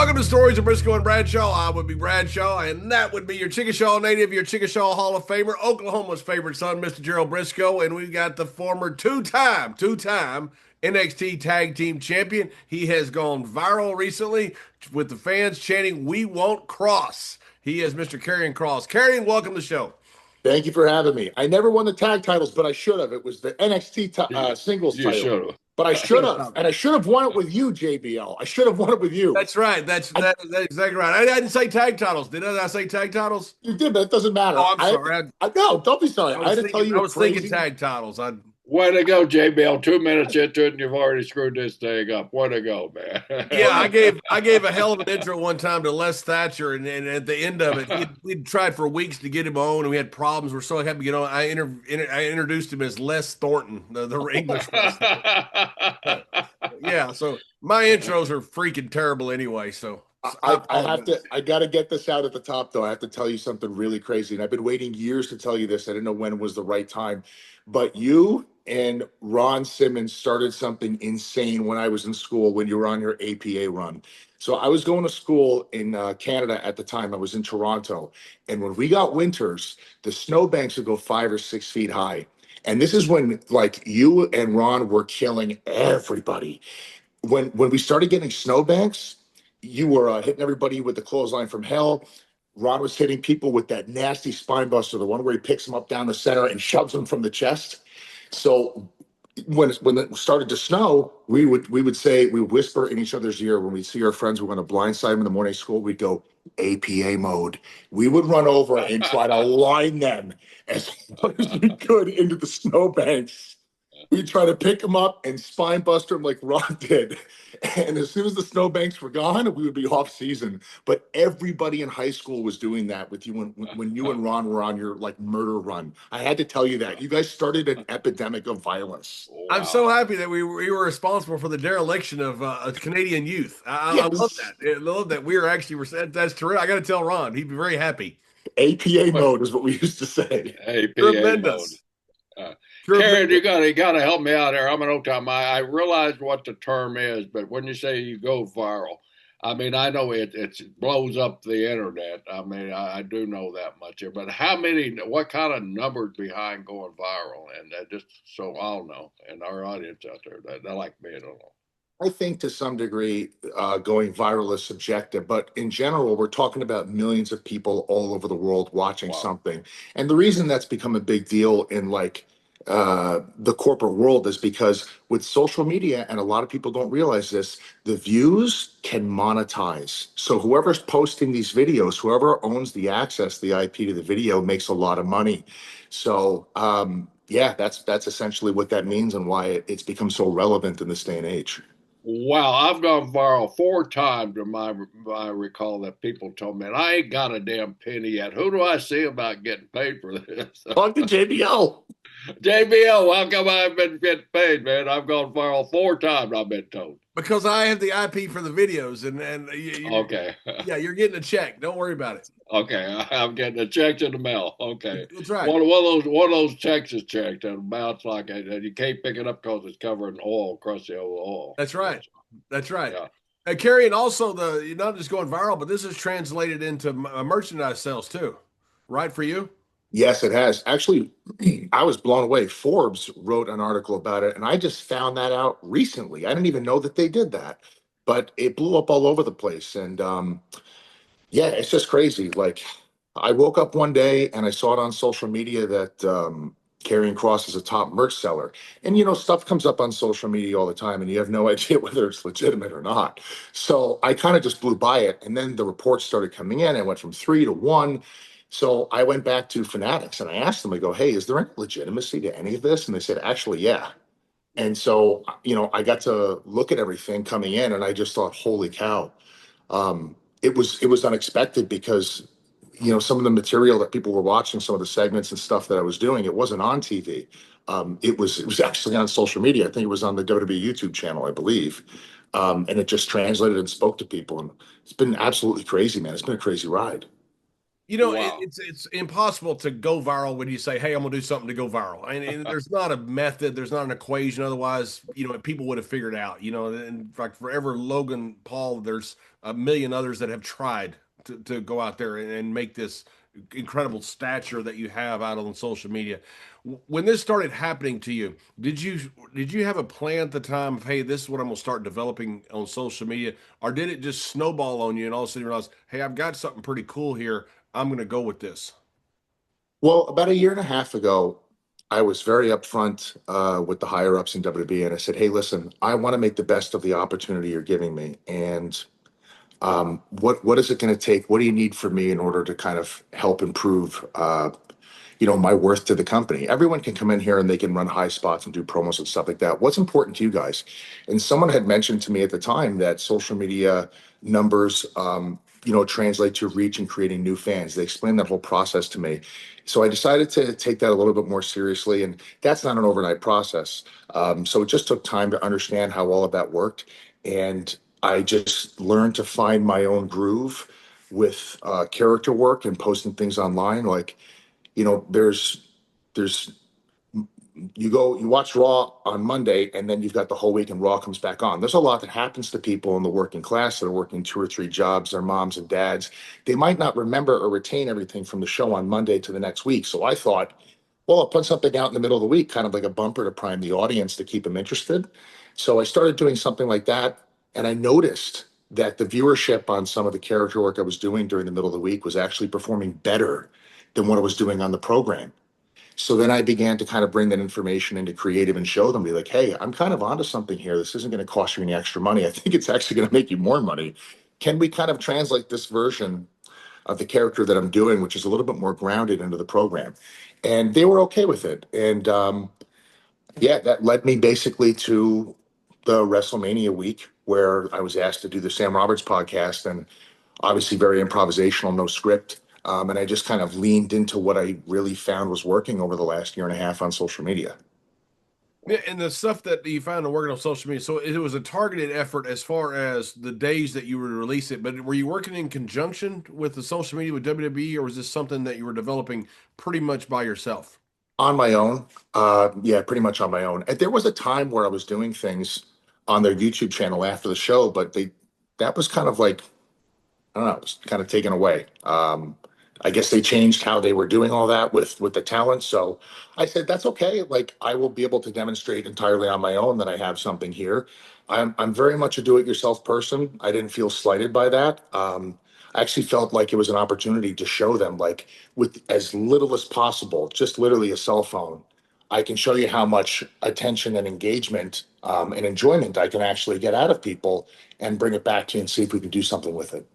Welcome to Stories of Brisco and Bradshaw. I would be Bradshaw, and that would be your Chickasaw native, your Chickasaw Hall of Famer, Oklahoma's favorite son, Mr. Gerald Brisco, and we've got the former two-time NXT Tag Team Champion. He has gone viral recently with the fans chanting, "We won't cross." He is Mr. Karrion Kross. Karrion, welcome to the show. Thank you for having me. I never won the tag titles, but I should have. It was the NXT singles You title. should have. But I should have. And I should have won it with you, JBL. I should have won it with you. That's right. That's exactly right. I didn't say tag titles. Did I say tag titles? You did, but it doesn't matter. Oh, I'm sorry. No, don't be sorry. I had to tell you. I was thinking tag titles. Way to go, JBL. 2 minutes into it, and you've already screwed this thing up. Way to go, man. Yeah, I gave a hell of an intro one time to Les Thatcher, and at the end of it, we'd tried for weeks to get him on, and we had problems. We're so happy to get on. I introduced him as Les Thornton, the English. Yeah, so my intros are freaking terrible anyway. So I got to get this out at the top, though. I have to tell you something really crazy, and I've been waiting years to tell you this. I didn't know when was the right time, but you and Ron Simmons started something insane when I was in school, when you were on your APA run. So I was going to school in Canada at the time. I was in Toronto. And when we got winters, the snowbanks would go 5 or 6 feet high. And this is when, like, you and Ron were killing everybody. When we started getting snowbanks, you were hitting everybody with the clothesline from hell. Ron was hitting people with that nasty spine buster, the one where he picks them up down the center and shoves them from the chest. So when it started to snow, we would whisper in each other's ear when we see our friends. We want to blindside them in the morning school. We'd go APA mode. We would run over and try to line them as much as we could into the snowbanks. We'd try to pick them up and spine buster them like Ron did. And as soon as the snowbanks were gone, we would be off season. But everybody in high school was doing that with you when you and Ron were on your like murder run. I had to tell you that. You guys started an epidemic of violence. Wow. I'm so happy that we were responsible for the dereliction of Canadian youth. I love that. I love that we are actually, that's terrific. I got to tell Ron, he'd be very happy. APA mode is what we used to say. APA Tremendous. Mode. Karrion, you gotta help me out here. I'm an old time. I realize what the term is, but when you say you go viral, I mean, I know it blows up the internet. I mean, I do know that much here. But what kind of numbers behind going viral? And just so I'll know, and our audience out there, they like me, I don't know. I think to some degree, going viral is subjective, but in general, we're talking about millions of people all over the world watching something. And the reason that's become a big deal in like the corporate world is because with social media, and a lot of people don't realize this, the views can monetize. So whoever's posting these videos, whoever owns the access, the IP to the video, makes a lot of money. So yeah, that's essentially what that means and why it's become so relevant in this day and age. Wow, I've gone viral 4 times in my recall that people told me, and I ain't got a damn penny yet. Who do I see about getting paid for this? Talk to JBL. JBL, how come I've been getting paid, man? I've gone viral 4 times, I've been told. Because I have the IP for the videos, and okay. Yeah, you're getting a check. Don't worry about it. Okay, I'm getting a check in the mail. Okay, that's right. One of those checks is checked, and amounts like you can't pick it up because it's covered in oil, crusty oil. That's right. That's right. Yeah. Karrion, also you're not just going viral, but this is translated into merchandise sales too, right? For you? Yes, it has. Actually, I was blown away. Forbes wrote an article about it, and I just found that out recently. I didn't even know that they did that, but it blew up all over the place. And yeah, it's just crazy. Like, I woke up one day and I saw it on social media that Karrion Kross is a top merch seller. And, you know, stuff comes up on social media all the time, and you have no idea whether it's legitimate or not. So I kind of just blew by it. And then the reports started coming in. It went from 3 to 1. So I went back to Fanatics and I asked them, I go, hey, is there any legitimacy to any of this? And they said, actually, yeah. And so, you know, I got to look at everything coming in and I just thought, holy cow. It was unexpected because, you know, some of the material that people were watching, some of the segments and stuff that I was doing, it wasn't on TV. It was actually on social media. I think it was on the WWE YouTube channel, I believe. And it just translated and spoke to people. And it's been absolutely crazy, man. It's been a crazy ride. Wow. it's impossible to go viral when you say, "Hey, I'm gonna do something to go viral." And there's not a method, there's not an equation. Otherwise, people would have figured it out. And like forever, Logan Paul, there's a million others that have tried to go out there and make this incredible stature that you have out on social media. When this started happening to you, did you have a plan at the time of, hey, this is what I'm gonna start developing on social media, or did it just snowball on you and all of a sudden you realize, hey, I've got something pretty cool here. I'm going to go with this. Well, about a year and a half ago, I was very upfront with the higher ups in WWE, and I said, "Hey, listen, I want to make the best of the opportunity you're giving me, and what is it going to take? What do you need from me in order to kind of help improve, my worth to the company? Everyone can come in here and they can run high spots and do promos and stuff like that. What's important to you guys?" And someone had mentioned to me at the time that social media numbers, translate to reach and creating new fans. They explained that whole process to me. So I decided to take that a little bit more seriously, and that's not an overnight process. So it just took time to understand how all of that worked, and I just learned to find my own groove with character work and posting things online. Like, there's you watch Raw on Monday, and then you've got the whole week, and Raw comes back on. There's a lot that happens to people in the working class that are working two or three jobs, their moms and dads. They might not remember or retain everything from the show on Monday to the next week. So I thought, well, I'll put something out in the middle of the week, kind of like a bumper to prime the audience to keep them interested. So I started doing something like that, and I noticed that the viewership on some of the character work I was doing during the middle of the week was actually performing better than what I was doing on the program. So then I began to kind of bring that information into creative and show them, be like, "Hey, I'm kind of onto something here. This isn't going to cost you any extra money. I think it's actually going to make you more money. Can we kind of translate this version of the character that I'm doing, which is a little bit more grounded, into the program?" And they were okay with it. And yeah, that led me basically to the WrestleMania week where I was asked to do the Sam Roberts podcast, and obviously very improvisational, no script. And I just kind of leaned into what I really found was working over the last year and a half on social media. Yeah, and the stuff that you found working on social media, so it was a targeted effort as far as the days that you would release it. But were you working in conjunction with the social media with WWE, or was this something that you were developing pretty much by yourself? On my own, yeah, pretty much on my own. And there was a time where I was doing things on their YouTube channel after the show, but that was kind of like, I don't know, it was kind of taken away. I guess they changed how they were doing all that with the talent. So I said, that's okay. Like, I will be able to demonstrate entirely on my own that I have something here. I'm very much a do-it-yourself person. I didn't feel slighted by that. I actually felt like it was an opportunity to show them, like, with as little as possible, just literally a cell phone, I can show you how much attention and engagement and enjoyment I can actually get out of people and bring it back to you and see if we can do something with it.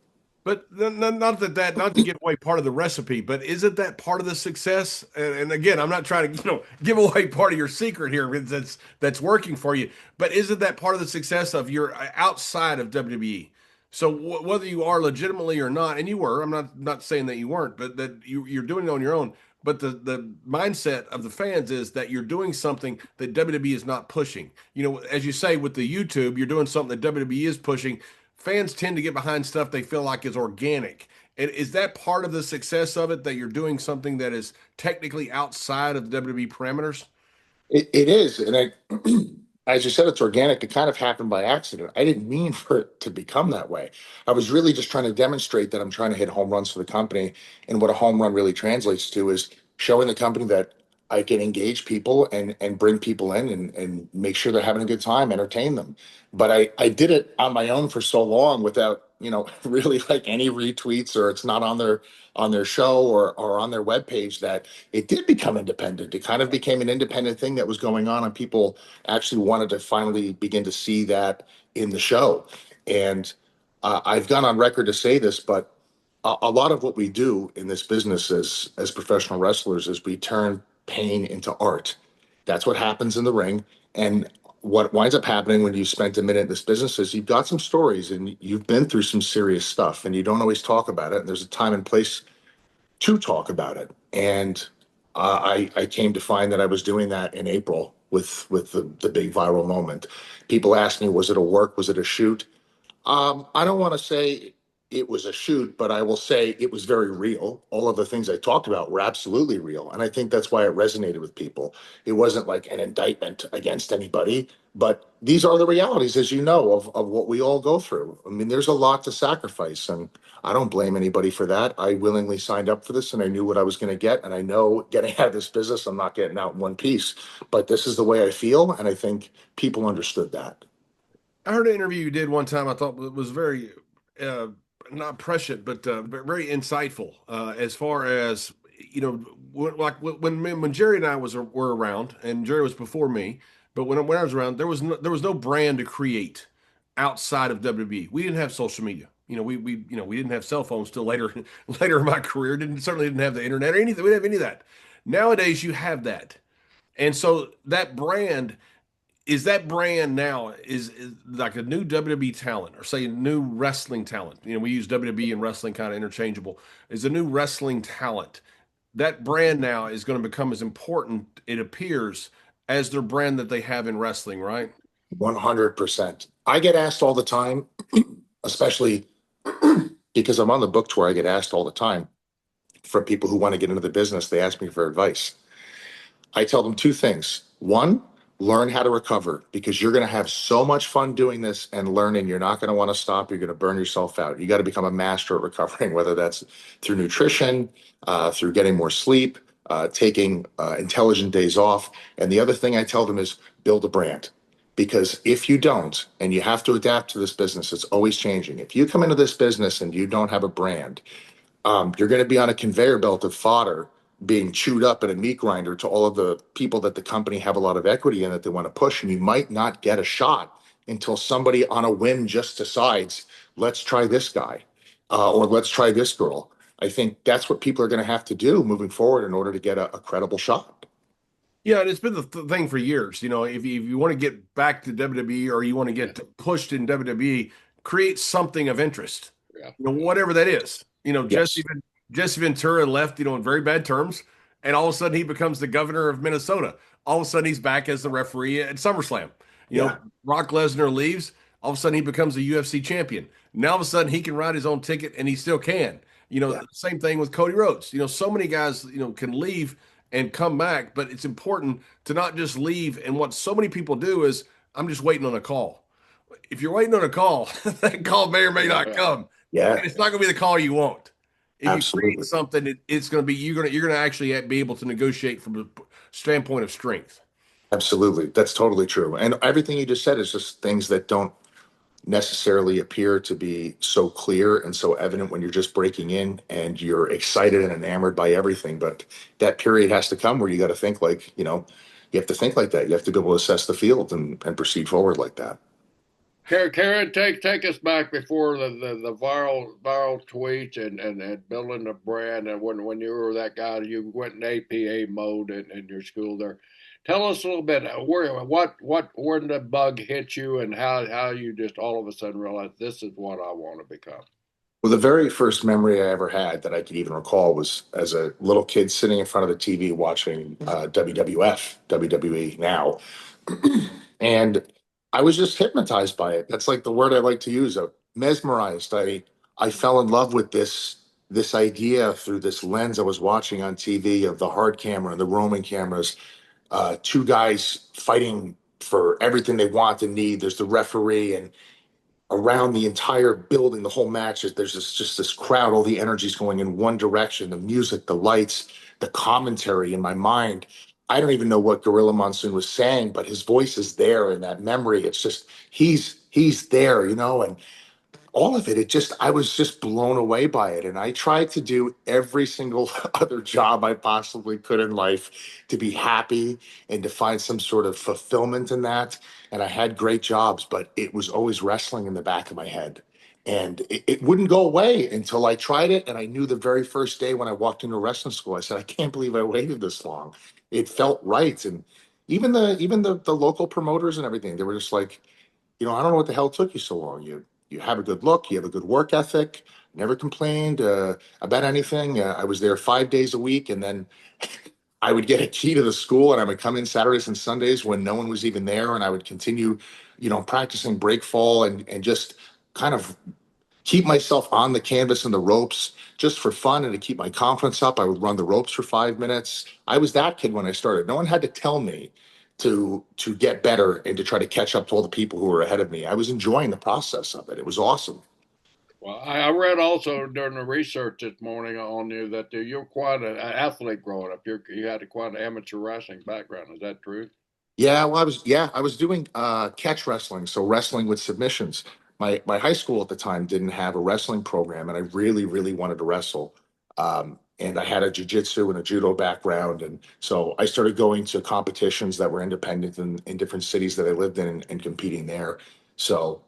But not to give away part of the recipe, but isn't that part of the success? And again, I'm not trying to give away part of your secret here because that's working for you. But isn't that part of the success of your outside of WWE? So whether you are legitimately or not, and you were, I'm not saying that you weren't, but that you're doing it on your own. But the mindset of the fans is that you're doing something that WWE is not pushing. As you say with the YouTube, you're doing something that WWE is pushing. Fans tend to get behind stuff they feel like is organic. And is that part of the success of it, that you're doing something that is technically outside of the WWE parameters? It is, and as you said, it's organic. It kind of happened by accident. I didn't mean for it to become that way. I was really just trying to demonstrate that I'm trying to hit home runs for the company, and what a home run really translates to is showing the company that I can engage people and bring people in and make sure they're having a good time, entertain them. But I did it on my own for so long without really like any retweets, or it's not on their show or on their webpage, that it did become independent. It kind of became an independent thing that was going on, and people actually wanted to finally begin to see that in the show. And I've gone on record to say this, but a lot of what we do in this business as professional wrestlers is we turn pain into art. That's what happens in the ring. And what winds up happening when you spent a minute in this business is you've got some stories and you've been through some serious stuff, and you don't always talk about it. And there's a time and place to talk about it. And I came to find that I was doing that in April with the big viral moment. People asked me, was it a work? Was it a shoot? I don't want to say it was a shoot, but I will say it was very real. All of the things I talked about were absolutely real. And I think that's why it resonated with people. It wasn't like an indictment against anybody, but these are the realities, as you know, of what we all go through. I mean, there's a lot to sacrifice, and I don't blame anybody for that. I willingly signed up for this and I knew what I was going to get. And I know getting out of this business, I'm not getting out in one piece, but this is the way I feel. And I think people understood that. I heard an interview you did one time. I thought it was very, uh, not prescient, but very insightful. As far as when Jerry and I were around, and Jerry was before me, but when I was around, there was no brand to create outside of WWE. We didn't have social media. We didn't have cell phones till later later in my career. Certainly didn't have the internet or anything. We didn't have any of that. Nowadays, you have that, and so that brand now is like a new WWE talent or say a new wrestling talent. We use WWE and wrestling kind of interchangeable. Is a new wrestling talent. That brand now is going to become as important, it appears, as their brand that they have in wrestling, right? 100%. I get asked all the time, especially because I'm on the book tour, I get asked all the time from people who want to get into the business. They ask me for advice. I tell them two things. One, learn how to recover because you're going to have so much fun doing this and learning. You're not going to want to stop. You're going to burn yourself out. You got to become a master at recovering, whether that's through nutrition, through getting more sleep, taking intelligent days off. And the other thing I tell them is build a brand. Because if you don't, and you have to adapt to this business, it's always changing. If you come into this business and you don't have a brand, you're going to be on a conveyor belt of fodder being chewed up in a meat grinder to all of the people that the company have a lot of equity in that they want to push. And you might not get a shot until somebody on a whim just decides, let's try this guy or let's try this girl. I think that's what people are going to have to do moving forward in order to get a credible shot. Yeah, and it's been the thing for years. If you want to get back to WWE or you want to get pushed in WWE, create something of interest. Yeah. Whatever that is. Yes. Jesse Ventura left, in very bad terms, and all of a sudden he becomes the governor of Minnesota. All of a sudden he's back as the referee at SummerSlam. Yeah. Brock Lesnar leaves. All of a sudden he becomes a UFC champion. Now all of a sudden he can write his own ticket, and he still can. Yeah. Same thing with Cody Rhodes. So many guys, can leave and come back, but it's important to not just leave. And what so many people do is, I'm just waiting on a call. If you're waiting on a call, that call may or may not come, Yeah. and it's not going to be the call you want. If you create Absolutely. something, it's going to be you're going to actually be able to negotiate from a standpoint of strength. Absolutely. That's totally true. And everything you just said is just things that don't necessarily appear to be so clear and so evident when you're just breaking in and you're excited and enamored by everything. But that period has to come where you got to think like, you have to think like that. You have to be able to assess the field and proceed forward like that. Karen, take us back before the viral tweets and building the brand, and when you were that guy, you went in APA mode in your school there. Tell us a little bit when the bug hit you and how you just all of a sudden realized this is what I want to become. Well, the very first memory I ever had that I could even recall was as a little kid sitting in front of the TV watching WWF, WWE now. And I was just hypnotized by it. That's like the word I like to use. Mesmerized. I fell in love with this idea through this lens I was watching on TV of the hard camera and the roaming cameras. Two guys fighting for everything they want and need. There's the referee, and around the entire building, the whole match, there's this crowd, all the energy's going in one direction, the music, the lights, the commentary in my mind. I don't even know what Gorilla Monsoon was saying, but his voice is there in that memory. It's just he's there, and all of it, I was just blown away by it. And I tried to do every single other job I possibly could in life to be happy and to find some sort of fulfillment in that. And I had great jobs, but it was always wrestling in the back of my head. And it wouldn't go away until I tried it. And I knew the very first day when I walked into wrestling school, I said, I can't believe I waited this long. It felt right. And even the local promoters and everything, they were just like, I don't know what the hell took you so long. You have a good look, you have a good work ethic, never complained about anything. I was there 5 days a week, and then I would get a key to the school, and I would come in Saturdays and Sundays when no one was even there, and I would continue, practicing break fall and just kind of keep myself on the canvas and the ropes just for fun and to keep my confidence up. I would run the ropes for 5 minutes. I was that kid when I started. No one had to tell me to get better and to try to catch up to all the people who were ahead of me. I was enjoying the process of it. It was awesome. Well, I read also during the research this morning on you that you're quite an athlete growing up. You had quite an amateur wrestling background. Is that true? I was doing catch wrestling, so wrestling with submissions. My high school at the time didn't have a wrestling program, and I really, really wanted to wrestle. And I had a jiu-jitsu and a judo background, and so I started going to competitions that were independent in different cities that I lived in and competing there. So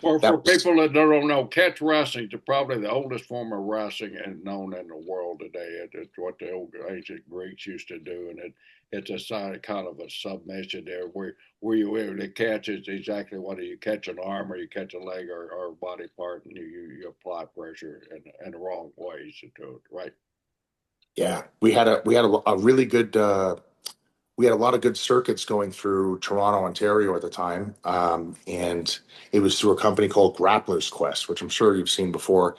For that was people that don't know, catch wrestling is probably the oldest form of wrestling and known in the world today. It's what the old ancient Greeks used to do, and it's a sign, kind of a submission there where you where the catch is exactly what you catch an arm or you catch a leg or a body part, and you apply pressure in the wrong ways to do it, right? yeah. We had a really good we had a lot of good circuits going through Toronto, Ontario at the time. And it was through a company called Grappler's Quest, which I'm sure you've seen before.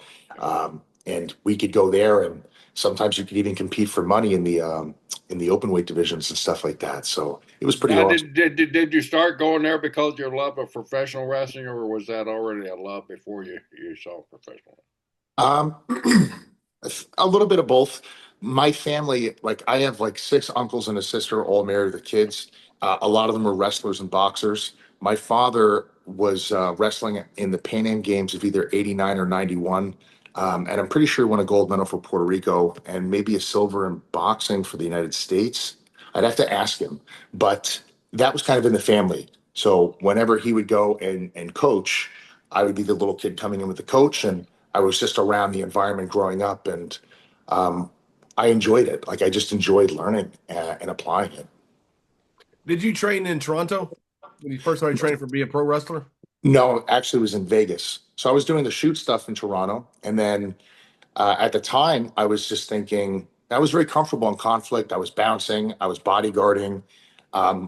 And we could go there, and sometimes you could even compete for money in the open weight divisions and stuff like that. So it was pretty Now, awesome. did you start going there because of your love of professional wrestling, or was that already a love before you saw professional? Um, a little bit of both. My family, like I have like six uncles and a sister, all married with kids. A lot of them are wrestlers and boxers. My father was wrestling in the Pan Am Games of either '89 or '91, and I'm pretty sure he won a gold medal for Puerto Rico and maybe a silver in boxing for the United States. I'd have to ask him, but that was kind of in the family. So whenever he would go and coach, I would be the little kid coming in with the coach, and I was just around the environment growing up, and um, I enjoyed it. Like I just enjoyed learning and applying it. Did you train in Toronto when you first started training for being a pro wrestler? No, actually, it was in Vegas. So I was doing the shoot stuff in Toronto, and then at the time, I was just thinking I was very comfortable in conflict. I was bouncing, I was bodyguarding.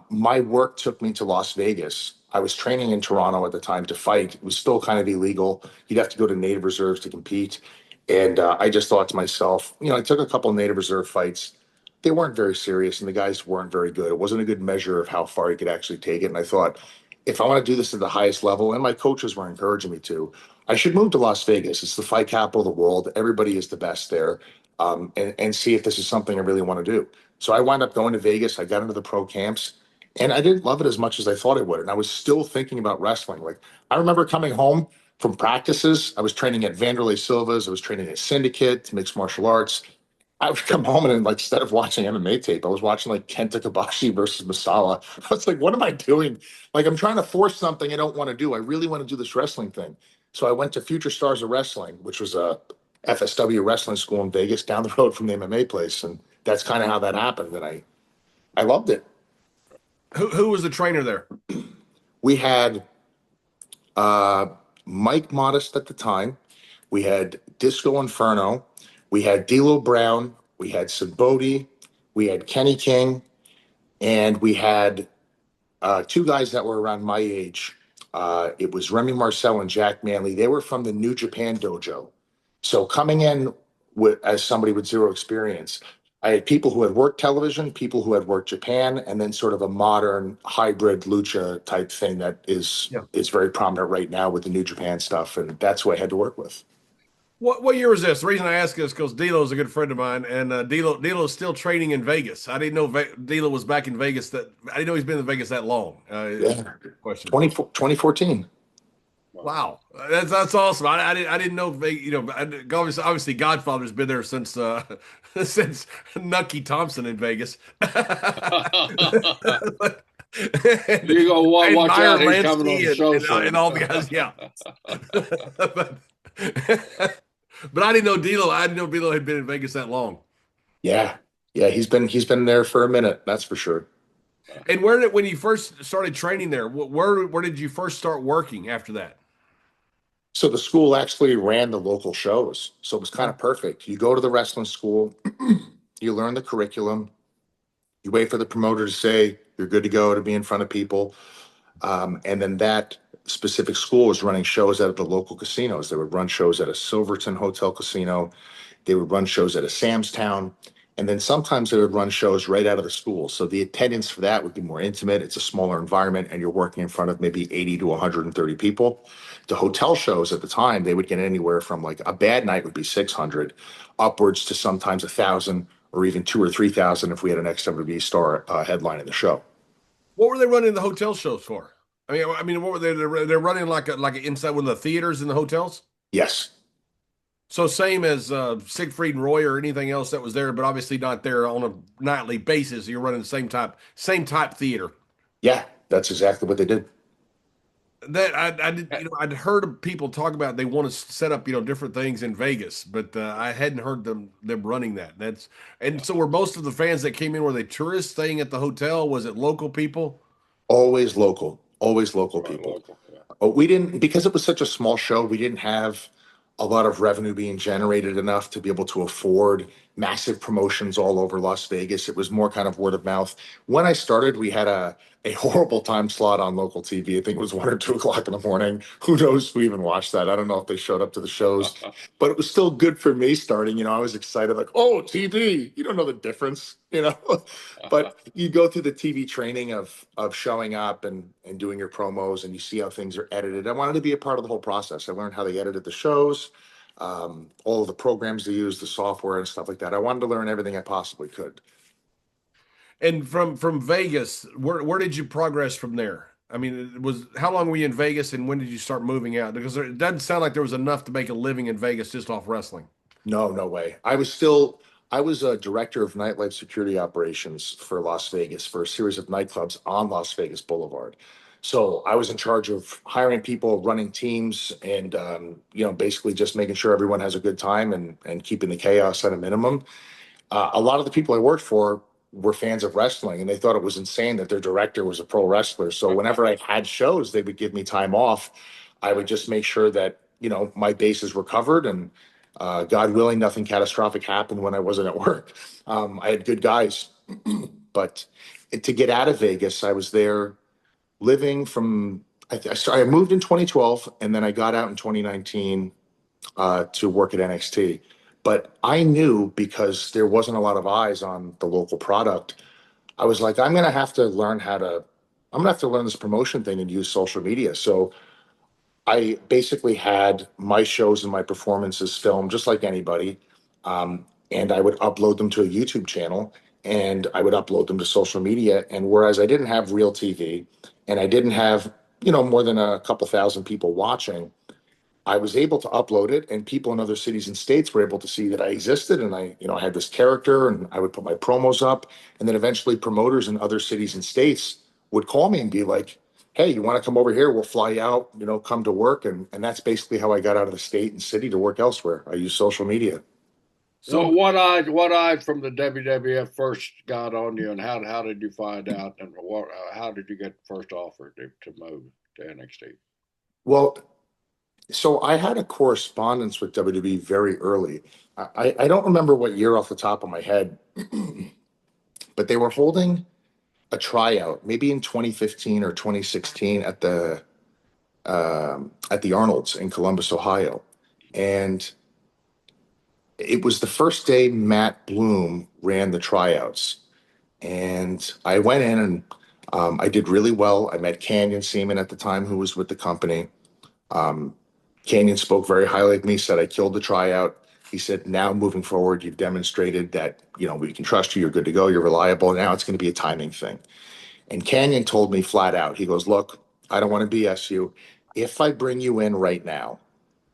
My work took me to Las Vegas. I was training in Toronto at the time to fight. It was still kind of illegal. You'd have to go to native reserves to compete. And I just thought to myself, I took a couple of native reserve fights. They weren't very serious, and the guys weren't very good. It wasn't a good measure of how far you could actually take it. And I thought, if I want to do this at the highest level, and my coaches were encouraging me to, I should move to Las Vegas. It's the fight capital of the world. Everybody is the best there, and see if this is something I really want to do. So I wound up going to Vegas. I got into the pro camps, and I didn't love it as much as I thought I would. And I was still thinking about wrestling. Like I remember coming home from practices. I was training at Vanderlei Silva's. I was training at Syndicate, mixed martial arts. I would come home and like instead of watching MMA tape, I was watching like Kenta Kobashi versus Masala. I was like, what am I doing? Like I'm trying to force something I don't want to do. I really want to do this wrestling thing. So I went to Future Stars of Wrestling, which was a FSW wrestling school in Vegas down the road from the MMA place. And that's kind of how that happened. And I loved it. Who was the trainer there? We had uh, Mike Modest at the time. We had Disco Inferno. We had D'Lo Brown. We had Saboti. We had Kenny King. And we had two guys that were around my age. It was Remy Marcel and Jack Manley. They were from the New Japan dojo. So coming in as somebody with zero experience, I had people who had worked television, people who had worked Japan, and then sort of a modern hybrid lucha type thing that Yeah. is very prominent right now with the New Japan stuff, and that's who I had to work with. What year was this? The reason I ask is because D'Lo is a good friend of mine, and D'Lo is still training in Vegas. I didn't know D'Lo was back in Vegas. I didn't know he's been in Vegas that long. Yeah, Question. 2014. Wow, that's awesome. I didn't know obviously Godfather's been there since since Nucky Thompson in Vegas. You go And watch Meyer out, he's coming on the Lansky show and soon. all the guys, yeah. But I didn't know D'Lo. I didn't know D'Lo had been in Vegas that long. Yeah, yeah, he's been there for a minute, that's for sure. And when you first started training there, where did you first start working after that? So the school actually ran the local shows. So it was kind of perfect. You go to the wrestling school, you learn the curriculum, you wait for the promoter to say you're good to go to be in front of people. And then that specific school was running shows out of the local casinos. They would run shows at a Silverton Hotel casino. They would run shows at a Sam's Town. And then sometimes they would run shows right out of the school. So the attendance for that would be more intimate. It's a smaller environment, and you're working in front of maybe 80 to 130 people. The hotel shows at the time, they would get anywhere from, like, a bad night would be 600 upwards to sometimes 1,000 or even 2 or 3,000 if we had an XWB star headline in the show. What were they running the hotel shows for? I mean, what were they? They're running like inside one of the theaters in the hotels. Yes. So same as Siegfried and Roy or anything else that was there, but obviously not there on a nightly basis. You're running the same type theater. Yeah, that's exactly what they did. That I did, I'd heard of people talk about they want to set up, different things in Vegas, but I hadn't heard them running that. And so were most of the fans that came in, were they tourists staying at the hotel? Was it local people? Always local Right, people. local, yeah. We didn't, because it was such a small show, we didn't have a lot of revenue being generated enough to be able to afford massive promotions all over Las Vegas. It was more kind of word of mouth. When I started, we had a horrible time slot on local TV. I think it was 1 or 2 o'clock in the morning. Who knows who even watched that? I don't know if they showed up to the shows, but it was still good for me starting. I was excited, like, oh, TV. You don't know the difference. But you go through the TV training of showing up and doing your promos, and you see how things are edited. I wanted to be a part of the whole process. I learned how they edited the shows, all of the programs they use, the software and stuff like that. I wanted to learn everything I possibly could. And from Vegas, where did you progress from there? I mean, it was how long were you in Vegas, and when did you start moving out? Because it doesn't sound like there was enough to make a living in Vegas just off wrestling. No, no way. I was a director of nightlife security operations for Las Vegas for a series of nightclubs on Las Vegas Boulevard. So I was in charge of hiring people, running teams, and basically just making sure everyone has a good time and keeping the chaos at a minimum. A lot of the people I worked for were fans of wrestling, and they thought it was insane that their director was a pro wrestler. So whenever I had shows, they would give me time off. I would just make sure that my bases were covered, and God willing, nothing catastrophic happened when I wasn't at work. I had good guys, but to get out of Vegas, I was there living from. I moved in 2012, and then I got out in 2019 to work at NXT. But I knew, because there wasn't a lot of eyes on the local product, I was like, I'm gonna have to learn this promotion thing and use social media. So I basically had my shows and my performances filmed just like anybody. And I would upload them to a YouTube channel, and I would upload them to social media. And whereas I didn't have real TV and I didn't have, more than a couple thousand people watching, I was able to upload it, and people in other cities and states were able to see that I existed, and I had this character, and I would put my promos up, and then eventually promoters in other cities and states would call me and be like, "Hey, you want to come over here? We'll fly you out, come to work." And that's basically how I got out of the state and city to work elsewhere. I use social media. So So what I from the WWF first got on you, and how did you find out, and how did you get the first offer to move to NXT? Well, so I had a correspondence with WWE very early. I don't remember what year off the top of my head, but they were holding a tryout, maybe in 2015 or 2016 at the Arnold's in Columbus, Ohio, and it was the first day Matt Bloom ran the tryouts, and I went in and I did really well. I met Canyon Seaman at the time, who was with the company. Um, Canyon spoke very highly of me, said I killed the tryout. He said, now moving forward, you've demonstrated that we can trust you. You're good to go. You're reliable. Now it's going to be a timing thing. And Canyon told me flat out, he goes, look, I don't want to BS you. If I bring you in right now,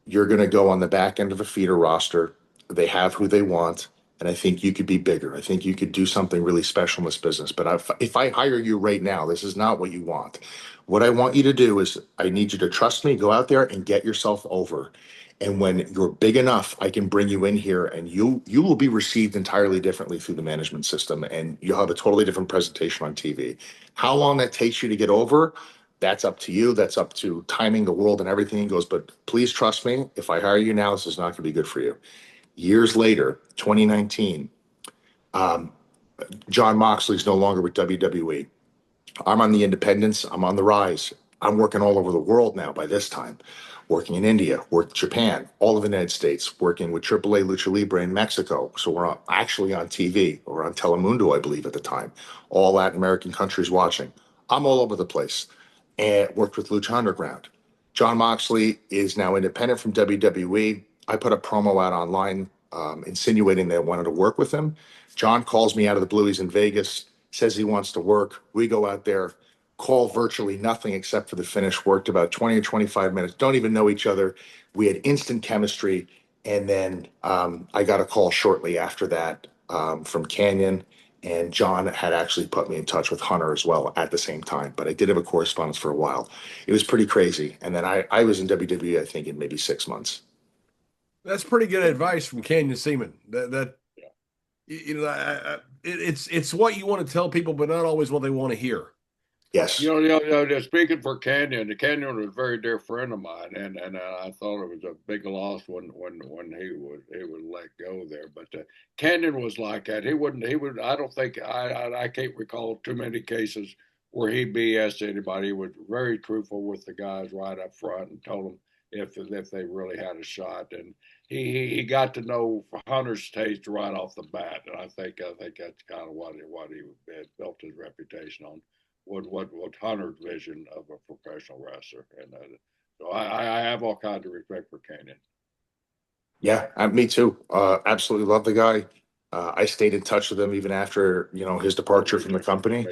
you're going to go on the back end of a feeder roster. They have who they want. And I think you could be bigger. I think you could do something really special in this business. But if I hire you right now, this is not what you want. What I want you to do is I need you to trust me, go out there and get yourself over. And when you're big enough, I can bring you in here, and you will be received entirely differently through the management system, and you'll have a totally different presentation on TV. How long that takes you to get over, that's up to you. That's up to timing, the world, and everything. He goes, but please trust me. If I hire you now, this is not going to be good for you. Years later, 2019, John Moxley's no longer with WWE. I'm on the independents. I'm on the rise. I'm working all over the world now by this time, working in India, work Japan, all of the United States, working with AAA Lucha Libre in Mexico. So actually on TV or on Telemundo, I believe at the time, all Latin American countries watching. I'm all over the place and worked with Lucha Underground. John Moxley is now independent from WWE. I put a promo out online insinuating they wanted to work with him. John calls me out of the blue. He's in Vegas, says he wants to work. We go out there, call virtually nothing except for the finish, worked about 20 or 25 minutes, don't even know each other. We had instant chemistry. And then I got a call shortly after that from Karrion, and John had actually put me in touch with Hunter as well at the same time. But I did have a correspondence for a while. It was pretty crazy. And then I was in WWE, I think, in maybe 6 months. That's pretty good advice from Canyon Seaman. That you know, it's what you want to tell people, but not always what they want to hear. Yes. Speaking for Karrion, the Karrion was a very dear friend of mine, and I thought it was a big loss when he was let go there. But Karrion was like that. He would. I don't think I can't recall too many cases where he BS anybody. He was very truthful with the guys right up front and told them if they really had a shot. And he got to know Hunter's taste right off the bat, and I think that's kind of what he built his reputation on. What Hunter's vision of a professional wrestler, and so I have all kinds of respect for Karrion. Yeah, me too. Absolutely love the guy. I stayed in touch with him even after his departure from the company.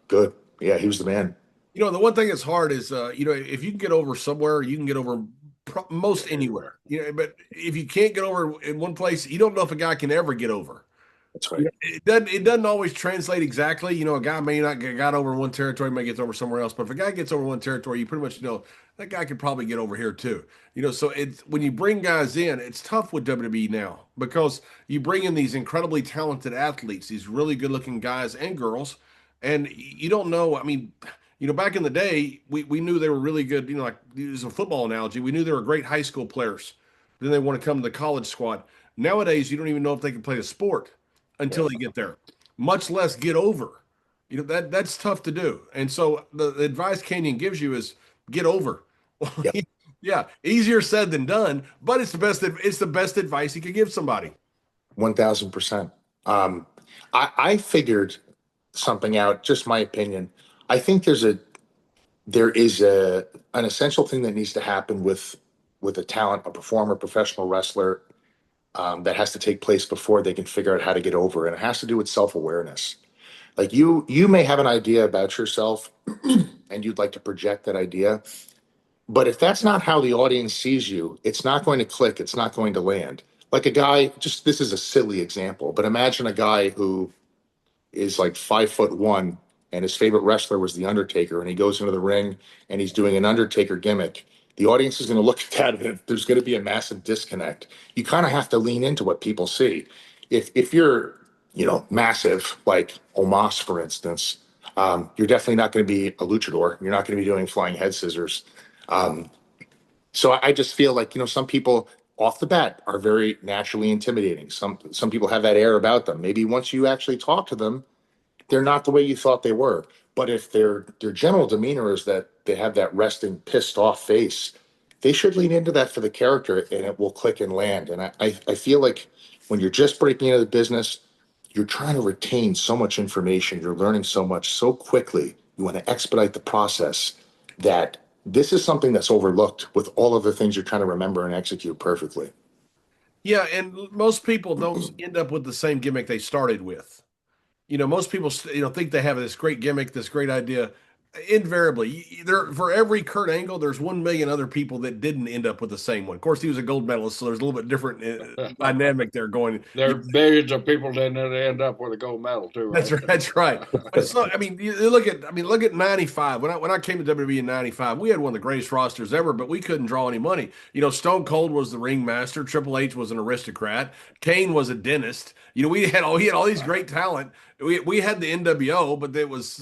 Good. Yeah, he was the man. The one thing that's hard is, if you can get over somewhere, you can get over most anywhere. But if you can't get over in one place, you don't know if a guy can ever get over. That's right. It doesn't always translate exactly. A guy may not get got over in one territory, may get over somewhere else. But if a guy gets over one territory, you pretty much know that guy could probably get over here too. So it's when you bring guys in, it's tough with WWE now because you bring in these incredibly talented athletes, these really good-looking guys and girls, and you don't know. I mean, back in the day, we knew they were really good. Like use a football analogy, we knew they were great high school players. Then they want to come to the college squad. Nowadays, you don't even know if they can play a sport until they get there, much less get over. That's tough to do. And so the advice Karrion gives you is get over. Yep. Yeah, easier said than done, but it's the best advice he could give somebody. 1000%. I figured something out, just my opinion. I think there is an essential thing that needs to happen with a talent, a performer, professional wrestler, that has to take place before they can figure out how to get over. And it has to do with self-awareness. Like you may have an idea about yourself and you'd like to project that idea. But if that's not how the audience sees you, it's not going to click. It's not going to land. Like a guy, just this is a silly example, but imagine a guy who is like 5'1" and his favorite wrestler was The Undertaker, and he goes into the ring and he's doing an Undertaker gimmick. The audience is going to look at that and there's going to be a massive disconnect. You kind of have to lean into what people see. If you're, massive, like Omos, for instance, you're definitely not going to be a luchador. You're not going to be doing flying head scissors. So I just feel like, some people off the bat are very naturally intimidating. Some people have that air about them. Maybe once you actually talk to them, they're not the way you thought they were. But if their general demeanor is that they have that resting, pissed off face, they should lean into that for the character and it will click and land. And I feel like when you're just breaking into the business, you're trying to retain so much information. You're learning so much so quickly. You want to expedite the process that this is something that's overlooked with all of the things you're trying to remember and execute perfectly. Yeah, and most people don't end up with the same gimmick they started with. Most people think they have this great gimmick, this great idea. Invariably, there for every Kurt Angle, there's 1 million other people that didn't end up with the same one. Of course, he was a gold medalist, so there's a little bit different dynamic there going. There are millions of people that end up with a gold medal too. Right? That's right. That's right. But so, I mean, you look at '95. When I came to WWE in '95, we had one of the greatest rosters ever, but we couldn't draw any money. Stone Cold was the ringmaster. Triple H was an aristocrat. Kane was a dentist. We had he had all these great talent. We had the NWO, but it was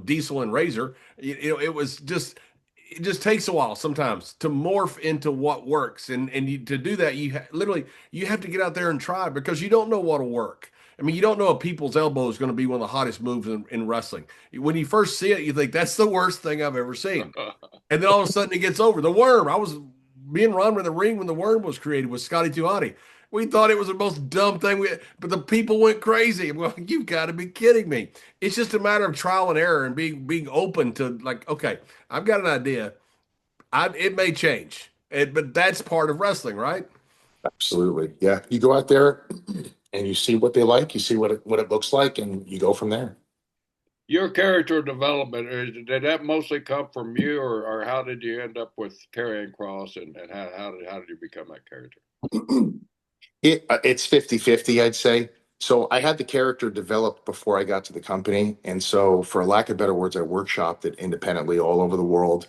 Diesel and Razor. It just takes a while sometimes to morph into what works, and to do that, literally you have to get out there and try because you don't know what'll work. I mean, you don't know a people's elbow is going to be one of the hottest moves in wrestling. When you first see it, you think that's the worst thing I've ever seen. And then all of a sudden it gets over. The worm. I was being run in the ring when the worm was created with Scotty 2 Hotty. We thought it was the most dumb thing, but the people went crazy. Well, you've got to be kidding me. It's just a matter of trial and error and being open to like, okay, I've got an idea. It may change, but that's part of wrestling, right? Absolutely. Yeah. You go out there and you see what they like, you see what it looks like, and you go from there. Your character development, did that mostly come from you, or how did you end up with Karrion Kross, and how did you become that character? It's 50-50, I'd say. So I had the character developed before I got to the company. And so, for lack of better words, I workshopped it independently all over the world.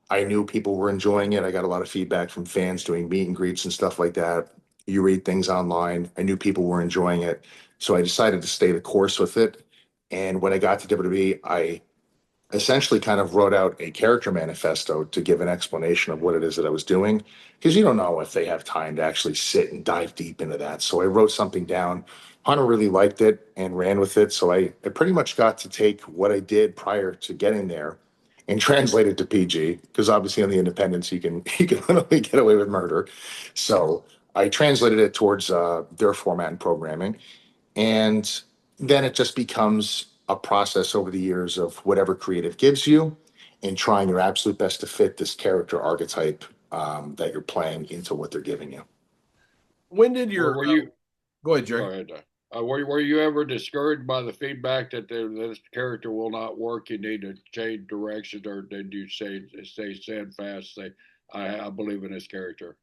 I knew people were enjoying it. I got a lot of feedback from fans doing meet and greets and stuff like that. You read things online. I knew people were enjoying it. So I decided to stay the course with it. And when I got to WWE, I essentially kind of wrote out a character manifesto to give an explanation of what it is that I was doing, because you don't know if they have time to actually sit and dive deep into that. So I wrote something down. Hunter really liked it and ran with it. So I pretty much got to take what I did prior to getting there and translate it to PG, because obviously on the independents you can literally get away with murder. So I translated it towards their format and programming, and then it just becomes a process over the years of whatever creative gives you and trying your absolute best to fit this character archetype that you're playing into what they're giving you. When did Were your you go ahead, Go Jerry? ahead. Were you ever discouraged by the feedback that this character will not work? You need to change direction, or did you stay steadfast? Say, I believe in this character.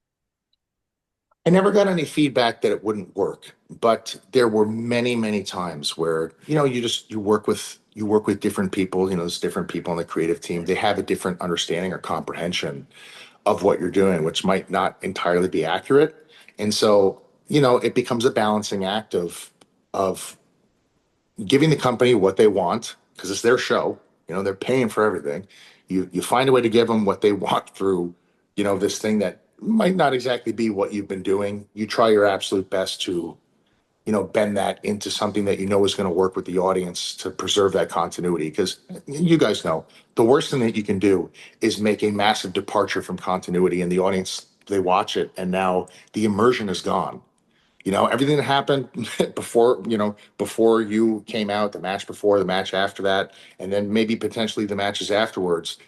I never got any feedback that it wouldn't work, but there were many, many times where, you work with different people. There's different people on the creative team. They have a different understanding or comprehension of what you're doing, which might not entirely be accurate. And so, it becomes a balancing act of giving the company what they want, because it's their show. They're paying for everything. You find a way to give them what they want through, this thing that might not exactly be what you've been doing. You try your absolute best to, bend that into something that is going to work with the audience to preserve that continuity. Because you guys know the worst thing that you can do is make a massive departure from continuity, and the audience, they watch it and now the immersion is gone. Everything that happened before you came out, the match before, the match after that, and then maybe potentially the matches afterwards,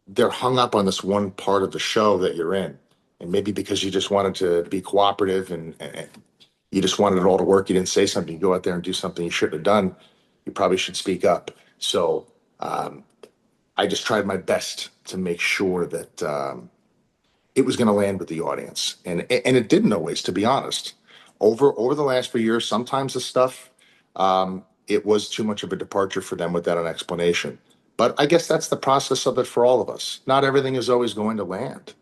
they're hung up on this one part of the show that you're in. And maybe because you just wanted to be cooperative, and you just wanted it all to work, you didn't say something, you go out there and do something you shouldn't have done, you probably should speak up. So I just tried my best to make sure that it was going to land with the audience, and it didn't always, to be honest. Over the last few years, sometimes the stuff, it was too much of a departure for them without an explanation. But I guess that's the process of it for all of us. Not everything is always going to land.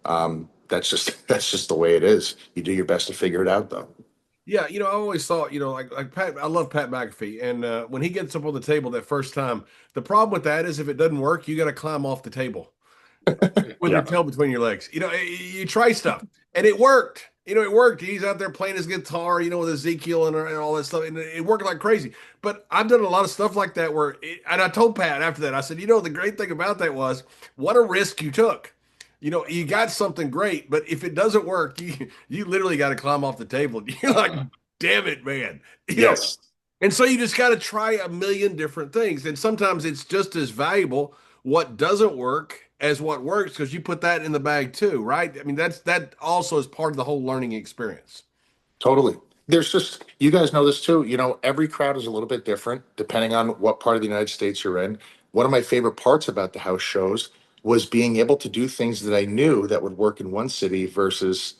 That's just the way it is. You do your best to figure it out, though. Yeah, I always thought, like Pat, I love Pat McAfee, and when he gets up on the table that first time, the problem with that is if it doesn't work, you got to climb off the table with your Yeah, tail between your legs. You try stuff, and it worked. It worked. He's out there playing his guitar, with Ezekiel and all that stuff, and it worked like crazy. But I've done a lot of stuff like that and I told Pat after that, I said, the great thing about that was what a risk you took. You got something great, but if it doesn't work, you literally got to climb off the table. You're like, damn it, man. yes, And so you just got to try a million different things. And sometimes it's just as valuable what doesn't work as what works because you put that in the bag too, right? I mean, that also is part of the whole learning experience. totally. There's just, you guys know this too. Every crowd is a little bit different depending on what part of the United States you're in. One of my favorite parts about the house shows was being able to do things that I knew that would work in one city versus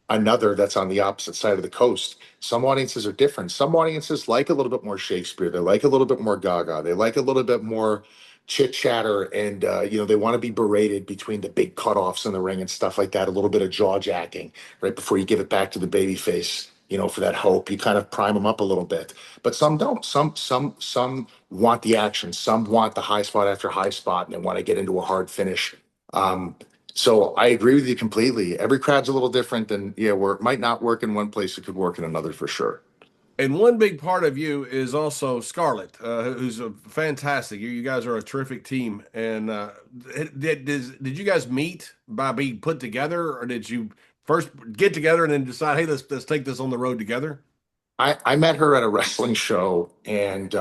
another that's on the opposite side of the coast. Some audiences are different. Some audiences like a little bit more Shakespeare. They like a little bit more Gaga. They like a little bit more chit chatter, and they want to be berated between the big cutoffs in the ring and stuff like that. A little bit of jaw jacking right before you give it back to the baby face. For that hope, you kind of prime them up a little bit. But some don't. Some want the action. Some want the high spot after high spot, and they want to get into a hard finish. Um, so I agree with you completely. Every crowd's a little different, and yeah, where it might not work in one place, it could work in another for sure. And one big part of you is also Scarlett, who's a fantastic. You guys are a terrific team. And did you guys meet by being put together, or did you first get together and then decide, hey, let's take this on the road together? I met her at a wrestling show, and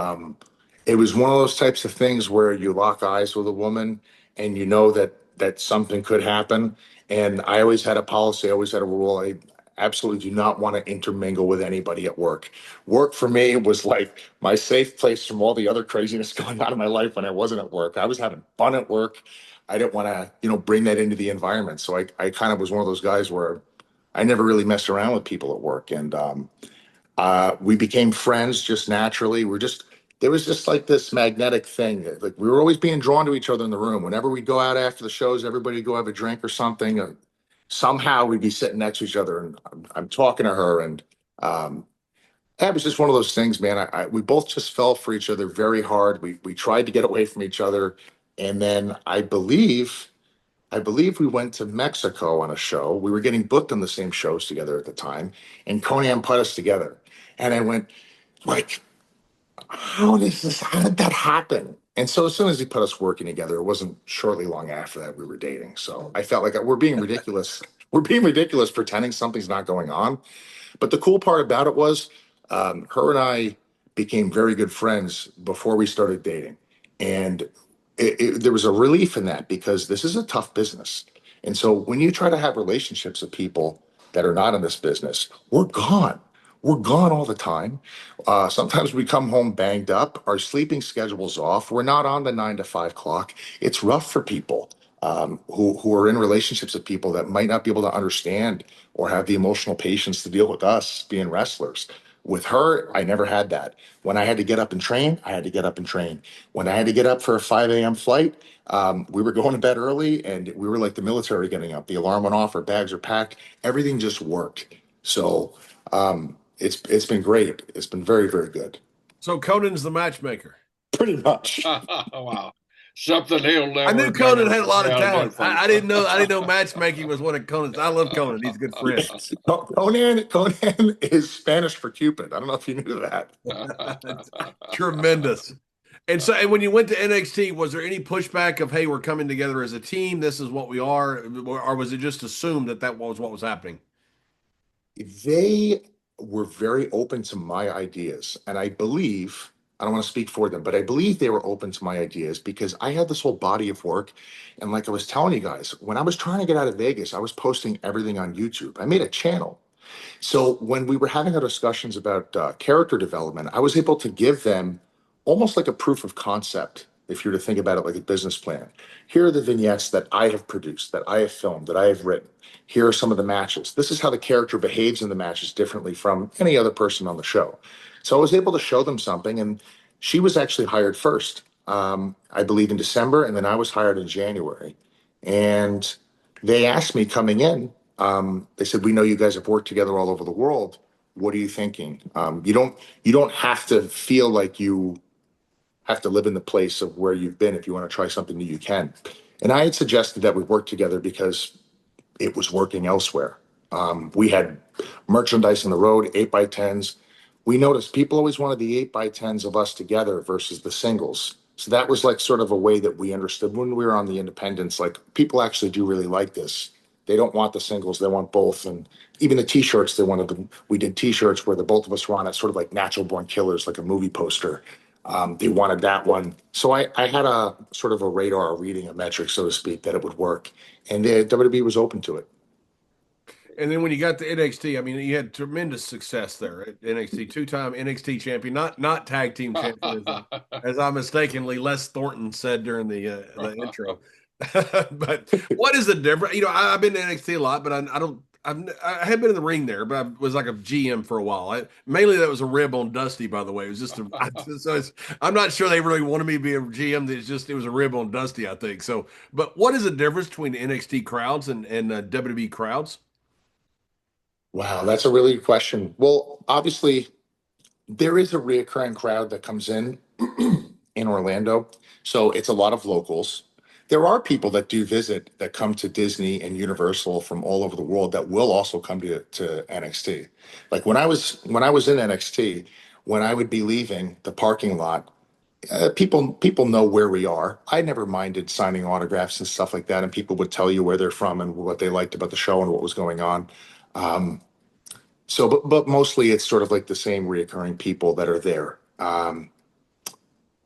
it was one of those types of things where you lock eyes with a woman, and you know that something could happen. And I always had a policy, I always had a rule. I absolutely do not want to intermingle with anybody at work. Work for me was like my safe place from all the other craziness going on in my life when I wasn't at work. I was having fun at work. I didn't want to, bring that into the environment. So I kind of was one of those guys where I never really messed around with people at work. And we became friends just naturally. There was just like this magnetic thing. Like we were always being drawn to each other in the room. Whenever we'd go out after the shows, everybody would go have a drink or something. Somehow we'd be sitting next to each other, and I'm talking to her, and um, that was just one of those things, man. We both just fell for each other very hard. We tried to get away from each other, and then I believe we went to Mexico on a show. We were getting booked on the same shows together at the time, and Conan put us together. And I went, like, how did that happen? And so as soon as he put us working together, it wasn't shortly long after that we were dating. So I felt like we're being ridiculous. We're being ridiculous pretending something's not going on. But the cool part about it was her and I became very good friends before we started dating. And there was a relief in that because this is a tough business. And so when you try to have relationships with people that are not in this business, we're gone. We're gone all the time. Sometimes we come home banged up. Our sleeping schedule's off. We're not on the 9 to 5 clock. It's rough for people who are in relationships with people that might not be able to understand or have the emotional patience to deal with us being wrestlers. With her, I never had that. When I had to get up and train, I had to get up and train. When I had to get up for a 5 a.m. flight, we were going to bed early, and we were like the military getting up. The alarm went off, our bags are packed, everything just worked. So it's been great. It's been very, very good. So Conan's the matchmaker. Pretty much. Wow. Something he'll I never, knew Conan never had a lot of tell talent. different. I didn't know. I didn't know matchmaking was one of Conan's. I love Conan. He's a good friend. Conan is Spanish for Cupid. I don't know if you knew that. Tremendous. And so, and when you went to NXT, was there any pushback of, "Hey, we're coming together as a team. This is what we are," or was it just assumed that that was what was happening? They were very open to my ideas. And I believe, I don't want to speak for them, but I believe they were open to my ideas because I had this whole body of work. And like I was telling you guys, when I was trying to get out of Vegas, I was posting everything on YouTube. I made a channel. So when we were having our discussions about character development, I was able to give them almost like a proof of concept. If you were to think about it like a business plan, here are the vignettes that I have produced, that I have filmed, that I have written. Here are some of the matches. This is how the character behaves in the matches differently from any other person on the show. So I was able to show them something, and she was actually hired first, I believe in December, and then I was hired in January. And they asked me coming in, they said, "We know you guys have worked together all over the world. What are you thinking? You don't have to feel like you have to live in the place of where you've been. If you want to try something new, you can." And I had suggested that we work together because it was working elsewhere. We had merchandise on the road, 8x10s. We noticed people always wanted the 8x10s of us together versus the singles. So that was like sort of a way that we understood when we were on the independents, like people actually do really like this. They don't want the singles, they want both. And even the t-shirts, they wanted them. We did t-shirts where the both of us were on it, sort of like Natural Born Killers, like a movie poster. They wanted that one. So I had a sort of a radar, a reading, a metric, so to speak, that it would work. And the WWE was open to it. And then when you got to NXT, I mean, you had tremendous success there at NXT, two-time NXT champion, not tag team champion, as I mistakenly Les Thornton said during the intro. But what is the difference? You know, I've been to NXT a lot, but I don't. I have been in the ring there, but I was like a GM for a while. Mainly that was a rib on Dusty, by the way. It was just I'm not sure they really wanted me to be a GM. It was a rib on Dusty, I think. So, but what is the difference between NXT crowds and WWE crowds? Wow, that's a really good question. Well, obviously, there is a reoccurring crowd that comes in in Orlando. So it's a lot of locals. There are people that do visit that come to Disney and Universal from all over the world that will also come to NXT. Like when I was in NXT, when I would be leaving the parking lot, people know where we are. I never minded signing autographs and stuff like that, and people would tell you where they're from and what they liked about the show and what was going on. Um, but mostly it's sort of like the same reoccurring people that are there.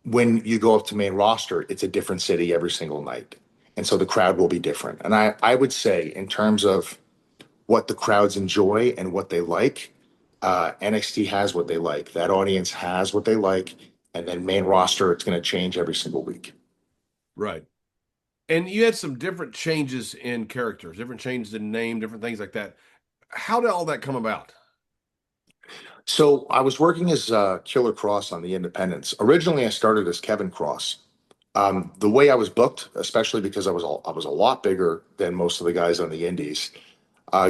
When you go up to main roster, it's a different city every single night. And so the crowd will be different. And I would say, in terms of what the crowds enjoy and what they like, NXT has what they like. That audience has what they like. And then main roster, it's going to change every single week. Right. And you had some different changes in characters, different changes in name, different things like that. How did all that come about? So I was working as Killer Kross on the Independents. Originally, I started as Kevin Kross. The way I was booked, especially because I was a lot bigger than most of the guys on the Indies.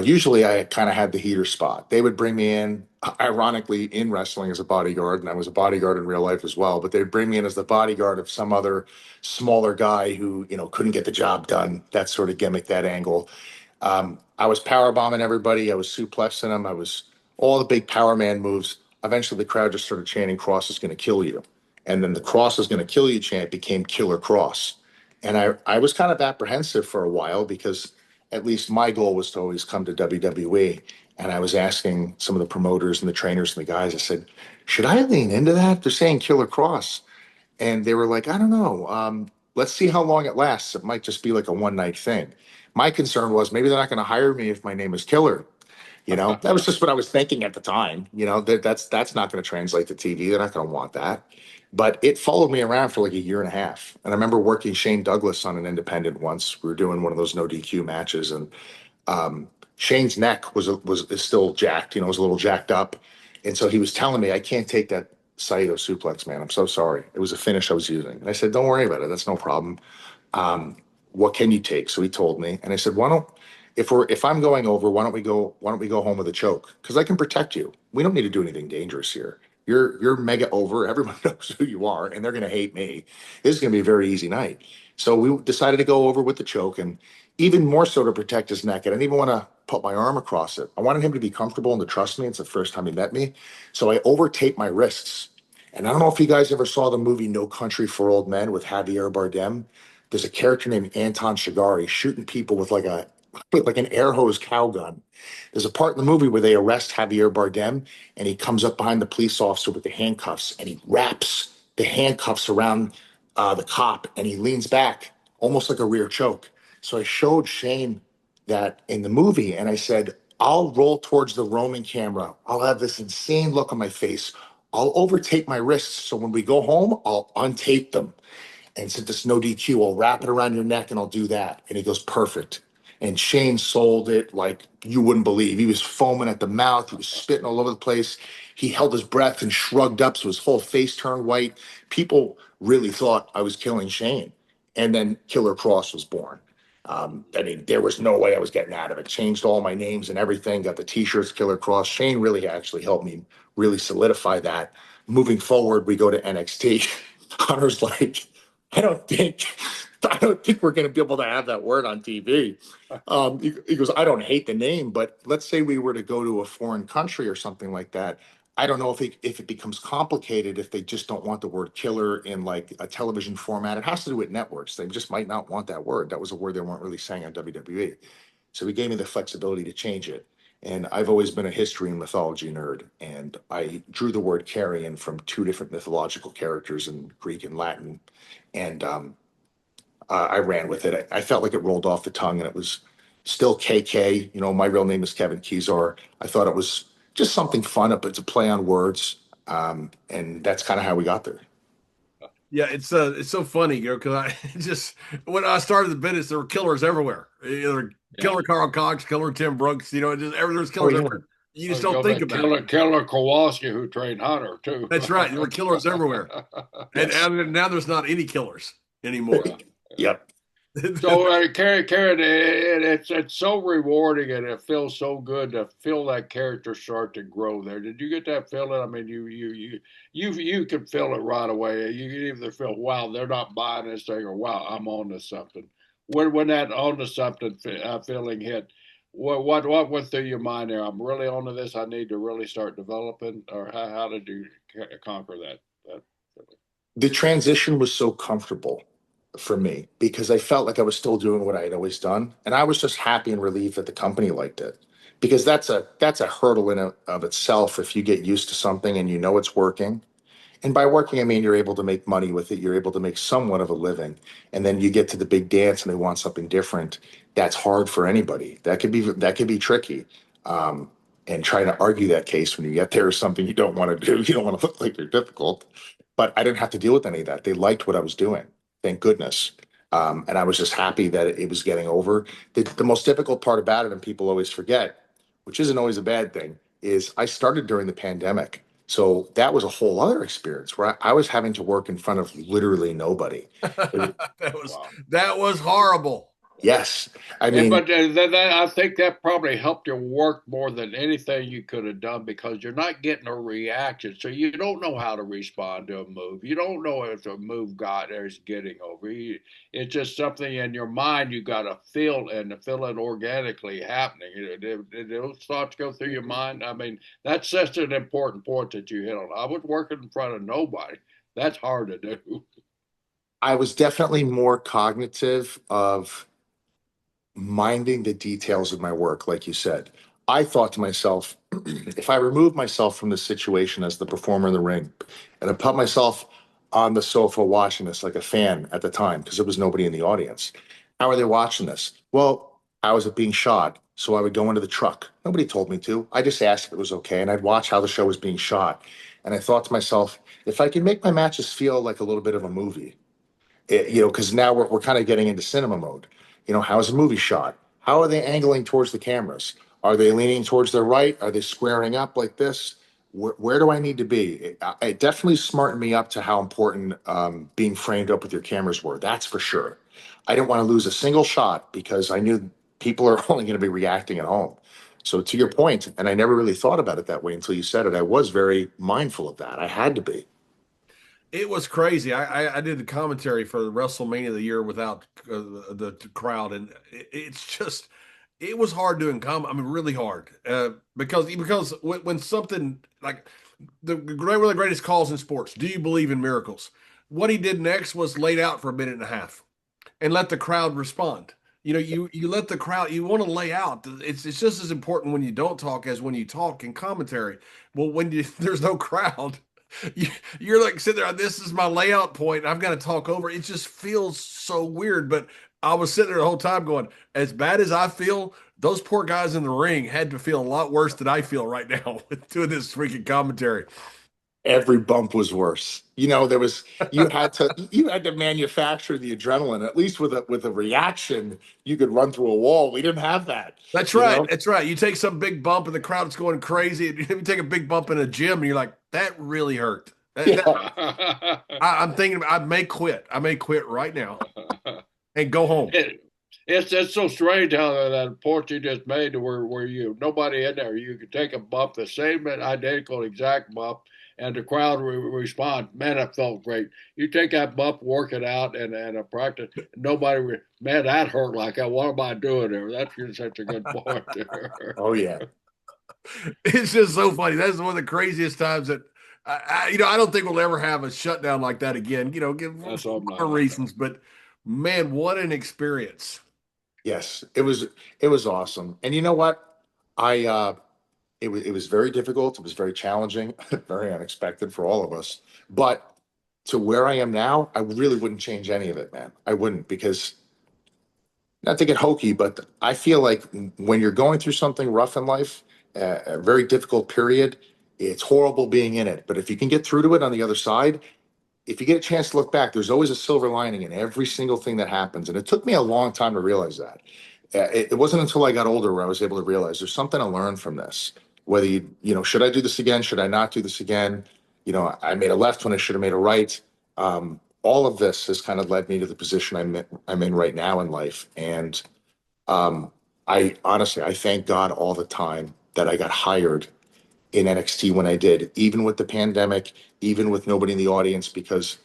Usually, I kind of had the heater spot. They would bring me in, ironically, in wrestling as a bodyguard, and I was a bodyguard in real life as well. But they'd bring me in as the bodyguard of some other smaller guy who, couldn't get the job done. That sort of gimmick, that angle. I was power bombing everybody. I was suplexing them. I was all the big power man moves. Eventually, the crowd just started chanting, "Cross is going to kill you," and then the "Cross is going to kill you" chant became Killer Kross. And I was kind of apprehensive for a while because at least my goal was to always come to WWE. And I was asking some of the promoters and the trainers and the guys, I said, should I lean into that? They're saying Killer Kross. And they were like, I don't know. Let's see how long it lasts. It might just be like a one night thing. My concern was maybe they're not going to hire me if my name is Killer. That was just what I was thinking at the time. That's not going to translate to TV. They're not going to want that. But it followed me around for like a year and a half. And I remember working Shane Douglas on an independent once. We were doing one of those no DQ matches, and Shane's neck is still jacked. It was a little jacked up, and so he was telling me, "I can't take that Saito suplex, man. I'm so sorry. It was a finish I was using." And I said, "Don't worry about it. That's no problem. Um, what can you take?" So he told me, and I said, "Why don't if I'm going over, why don't we go home with a choke? Because I can protect you. We don't need to do anything dangerous here. You're mega over. Everyone knows who you are, and they're gonna hate me. This is gonna be a very easy night." So we decided to go over with the choke, and even more so to protect his neck. I didn't even want to put my arm across it. I wanted him to be comfortable and to trust me. It's the first time he met me. So I over taped my wrists. And I don't know if you guys ever saw the movie No Country for Old Men with Javier Bardem. There's a character named Anton Chigurh shooting people with like an air hose cow gun. There's a part in the movie where they arrest Javier Bardem and he comes up behind the police officer with the handcuffs and he wraps the handcuffs around the cop and he leans back almost like a rear choke. So I showed Shane that in the movie and I said, I'll roll towards the Roman camera. I'll have this insane look on my face. I'll overtape my wrists. So when we go home, I'll untape them. And since it's no DQ, I'll wrap it around your neck and I'll do that. And he goes, perfect. And Shane sold it like you wouldn't believe. He was foaming at the mouth. He was spitting all over the place. He held his breath and shrugged up so his whole face turned white. People really thought I was killing Shane. And then Killer Kross was born. I mean, there was no way I was getting out of it. Changed all my names and everything. Got the T-shirts, Killer Kross. Shane really actually helped me really solidify that. Moving forward, we go to NXT. Hunter's like, I don't think, I don't think we're going to be able to have that word on TV. He goes, I don't hate the name, but let's say we were to go to a foreign country or something like that. I don't know if it becomes complicated if they just don't want the word killer in like a television format. It has to do with networks. They just might not want that word. That was a word they weren't really saying on WWE. So he gave me the flexibility to change it. And I've always been a history and mythology nerd. And I drew the word Karrion from two different mythological characters in Greek and Latin. And I ran with it. I felt like it rolled off the tongue and it was still KK. My real name is Kevin Kezar. I thought it was just something fun, but it's a play on words. And that's kind of how we got there. Yeah, it's so funny, because I just when I started the business, there were killers everywhere. Killer Carl Cox, Killer Tim Brooks. There's killers everywhere. You just don't think about it. Killer Kowalski, who trained Hunter too. That's right. There were killers everywhere, Yes. and now there's not any killers anymore. Yep. So, Karen, it's so rewarding and it feels so good to feel that character start to grow there. Did you get that feeling? I mean, you can feel it right away. You can either feel, wow, they're not buying this thing, or wow, I'm on to something. When that on to something feeling hit, what went through your mind there? I'm really onto this. I need to really start developing, or how did you conquer that feeling? The transition was so comfortable for me because I felt like I was still doing what I had always done, and I was just happy and relieved that the company liked it, because that's a hurdle in of itself if you get used to something and you know it's working. And by working, I mean you're able to make money with it. You're able to make somewhat of a living, and then you get to the big dance and they want something different. That's hard for anybody. That could be tricky. And trying to argue that case when you get there is something you don't want to do. You don't want to look like you're difficult. But I didn't have to deal with any of that. They liked what I was doing. Thank goodness. And I was just happy that it was getting over. The most difficult part about it, and people always forget, which isn't always a bad thing, is I started during the pandemic. So that was a whole other experience where I was having to work in front of literally nobody. It was, Wow. That was horrible. yes. I Yeah, mean, but I think that probably helped your work more than anything you could have done, because you're not getting a reaction, so you don't know how to respond to a move. You don't know if a move got there is getting over. It's just something in your mind you got to feel, and feel it organically happening. Did those thoughts go through your mind? I mean, that's such an important point that you hit on. I was working in front of nobody. That's hard to do. I was definitely more cognitive of minding the details of my work, like you said. I thought to myself, if I remove myself from the situation as the performer in the ring and I put myself on the sofa watching this like a fan at the time, because there was nobody in the audience, how are they watching this? Well, how is it being shot? So I would go into the truck. Nobody told me to. I just asked if it was okay, and I'd watch how the show was being shot. And I thought to myself, if I can make my matches feel like a little bit of a movie, because now we're kind of getting into cinema mode. How's a movie shot? How are they angling towards the cameras? Are they leaning towards their right? Are they squaring up like this? Where do I need to be? It definitely smartened me up to how important being framed up with your cameras were. That's for sure. I didn't want to lose a single shot because I knew people are only going to be reacting at home. So to your point, and I never really thought about it that way until you said it, I was very mindful of that. I had to be. It was crazy. I did the commentary for the WrestleMania of the year without the crowd, and it's just it was hard doing I mean, really hard because when something like one of the greatest calls in sports, do you believe in miracles? What he did next was laid out for a minute and a half and let the crowd respond. You let the crowd. You want to lay out. It's just as important when you don't talk as when you talk in commentary. Well, there's no crowd, you, you're like sitting there. This is my layout point. I've got to talk over. It just feels so weird. But I was sitting there the whole time going, as bad as I feel, those poor guys in the ring had to feel a lot worse than I feel right now with doing this freaking commentary. Every bump was worse. There was you had to manufacture the adrenaline. At least with a reaction, you could run through a wall. We didn't have that. That's You right. know? That's right. You take some big bump and the crowd's going crazy. You take a big bump in a gym and you're like, that really hurt. Yeah. I'm thinking I may quit. I may quit right now and go home. it, it's so strange how that point you just made, to where you nobody in there, you could take a bump, the same identical exact bump, and the crowd respond. Man, that felt great. You take that bump, work it out, and a practice. Man, that hurt like that. What am I doing there? That's such a good point there. Oh yeah. It's just so funny. That's one of the craziest times that I don't think we'll ever have a shutdown like that again. That's all I'm For not. reasons, but man, what an experience! Yes. It was awesome. And you know what? I it was very difficult. It was very challenging, very unexpected for all of us. But to where I am now, I really wouldn't change any of it, man. I wouldn't, because not to get hokey, but I feel like when you're going through something rough in life, a very difficult period, it's horrible being in it. But if you can get through to it on the other side, if you get a chance to look back, there's always a silver lining in every single thing that happens. And it took me a long time to realize that. It wasn't until I got older where I was able to realize there's something to learn from this. Whether should I do this again? Should I not do this again? I made a left when I should have made a right. all of this has kind of led me to the position I'm in right now in life. And I honestly, I thank God all the time that I got hired in NXT when I did, even with the pandemic, even with nobody in the audience, because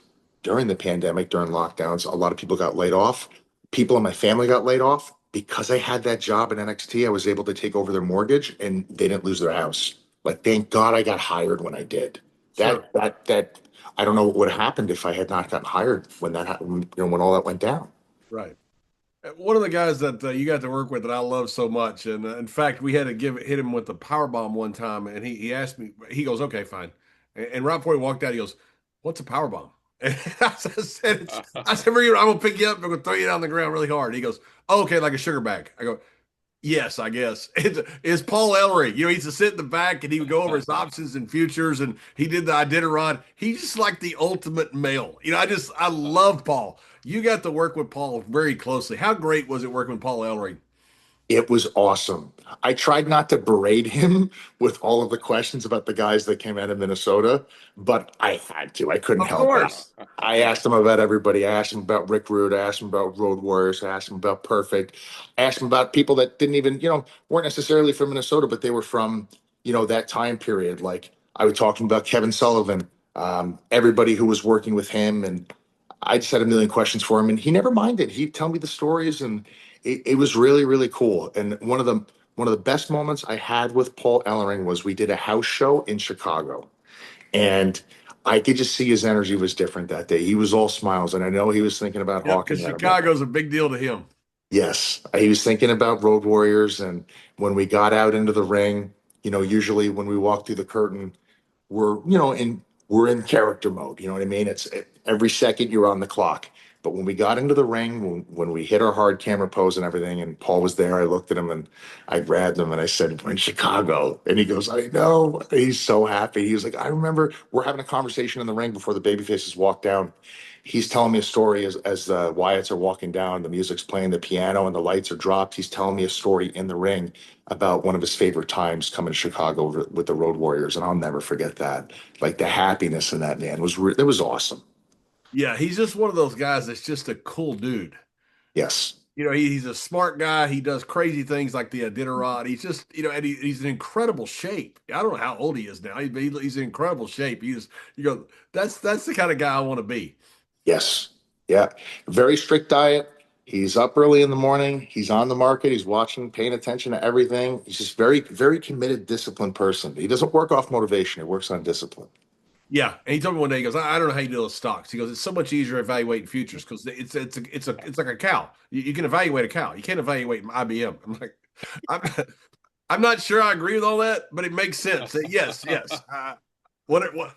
during the pandemic, during lockdowns, a lot of people got laid off. People in my family got laid off. Because I had that job in NXT, I was able to take over their mortgage and they didn't lose their house. Like, thank God I got hired when I did. Sure. That I don't know what would have happened if I had not gotten hired when that happened, when all that went down. Right. One of the guys that you got to work with that I love so much, and in fact, we had to hit him with the power bomb one time, and he asked me, he goes, "Okay, fine," and right before he walked out, he goes, "What's a power bomb?" And I said, "I'm gonna pick you up, I'm gonna throw you down the ground really hard." He goes, oh, "Okay, like a sugar bag." I go, "Yes, I guess." It's Paul Ellery. He used to sit in the back and he would go over his options and futures, and he did the Iditarod. He's just like the ultimate male. I love Paul. You got to work with Paul very closely. How great was it working with Paul Ellery? It was awesome. I tried not to berate him with all of the questions about the guys that came out of Minnesota, but I had to. I couldn't Of help it. course. I asked him about everybody. I asked him about Rick Rude. I asked him about Road Warriors. I asked him about Perfect. I asked him about people that didn't even, weren't necessarily from Minnesota, but they were from, that time period. Like I was talking about Kevin Sullivan, everybody who was working with him, and I just had a million questions for him, and he never minded. He'd tell me the stories, and it was really, really cool. And one of the best moments I had with Paul Ellering was we did a house show in Chicago, and I could just see his energy was different that day. He was all smiles, and I know he was thinking about Yep, Hawking because that morning. Chicago's a big deal to him. Yes, he was thinking about Road Warriors, and when we got out into the ring, usually when we walk through the curtain, we're we're in character mode. You know what I mean? Every second you're on the clock. But when we got into the ring, when we hit our hard camera pose and everything, and Paul was there, I looked at him and I grabbed him and I said, "We're in Chicago." And he goes, "I know." He's so happy. He was like, "I remember we're having a conversation in the ring before the babyfaces walk down." He's telling me a story as the Wyatts are walking down, the music's playing the piano and the lights are dropped. He's telling me a story in the ring about one of his favorite times coming to Chicago with the Road Warriors, and I'll never forget that. Like the happiness in that man it was awesome. Yeah, he's just one of those guys that's just a cool dude. Yes. He's a smart guy. He does crazy things like the Iditarod. He's just, and he's in incredible shape. I don't know how old he is now. He's in incredible shape. That's the kind of guy I want to be. Yes. Yeah. Very strict diet. He's up early in the morning. He's on the market. He's watching, paying attention to everything. He's just very, very committed, disciplined person. He doesn't work off motivation. He works on discipline. Yeah, and he told me one day, he goes, I don't know how you deal with stocks. He goes, it's so much easier evaluating futures because it's like a cow. You can evaluate a cow. You can't evaluate an IBM. I'm like, I'm, I'm not sure I agree with all that, but it makes sense. Yes, yes. What?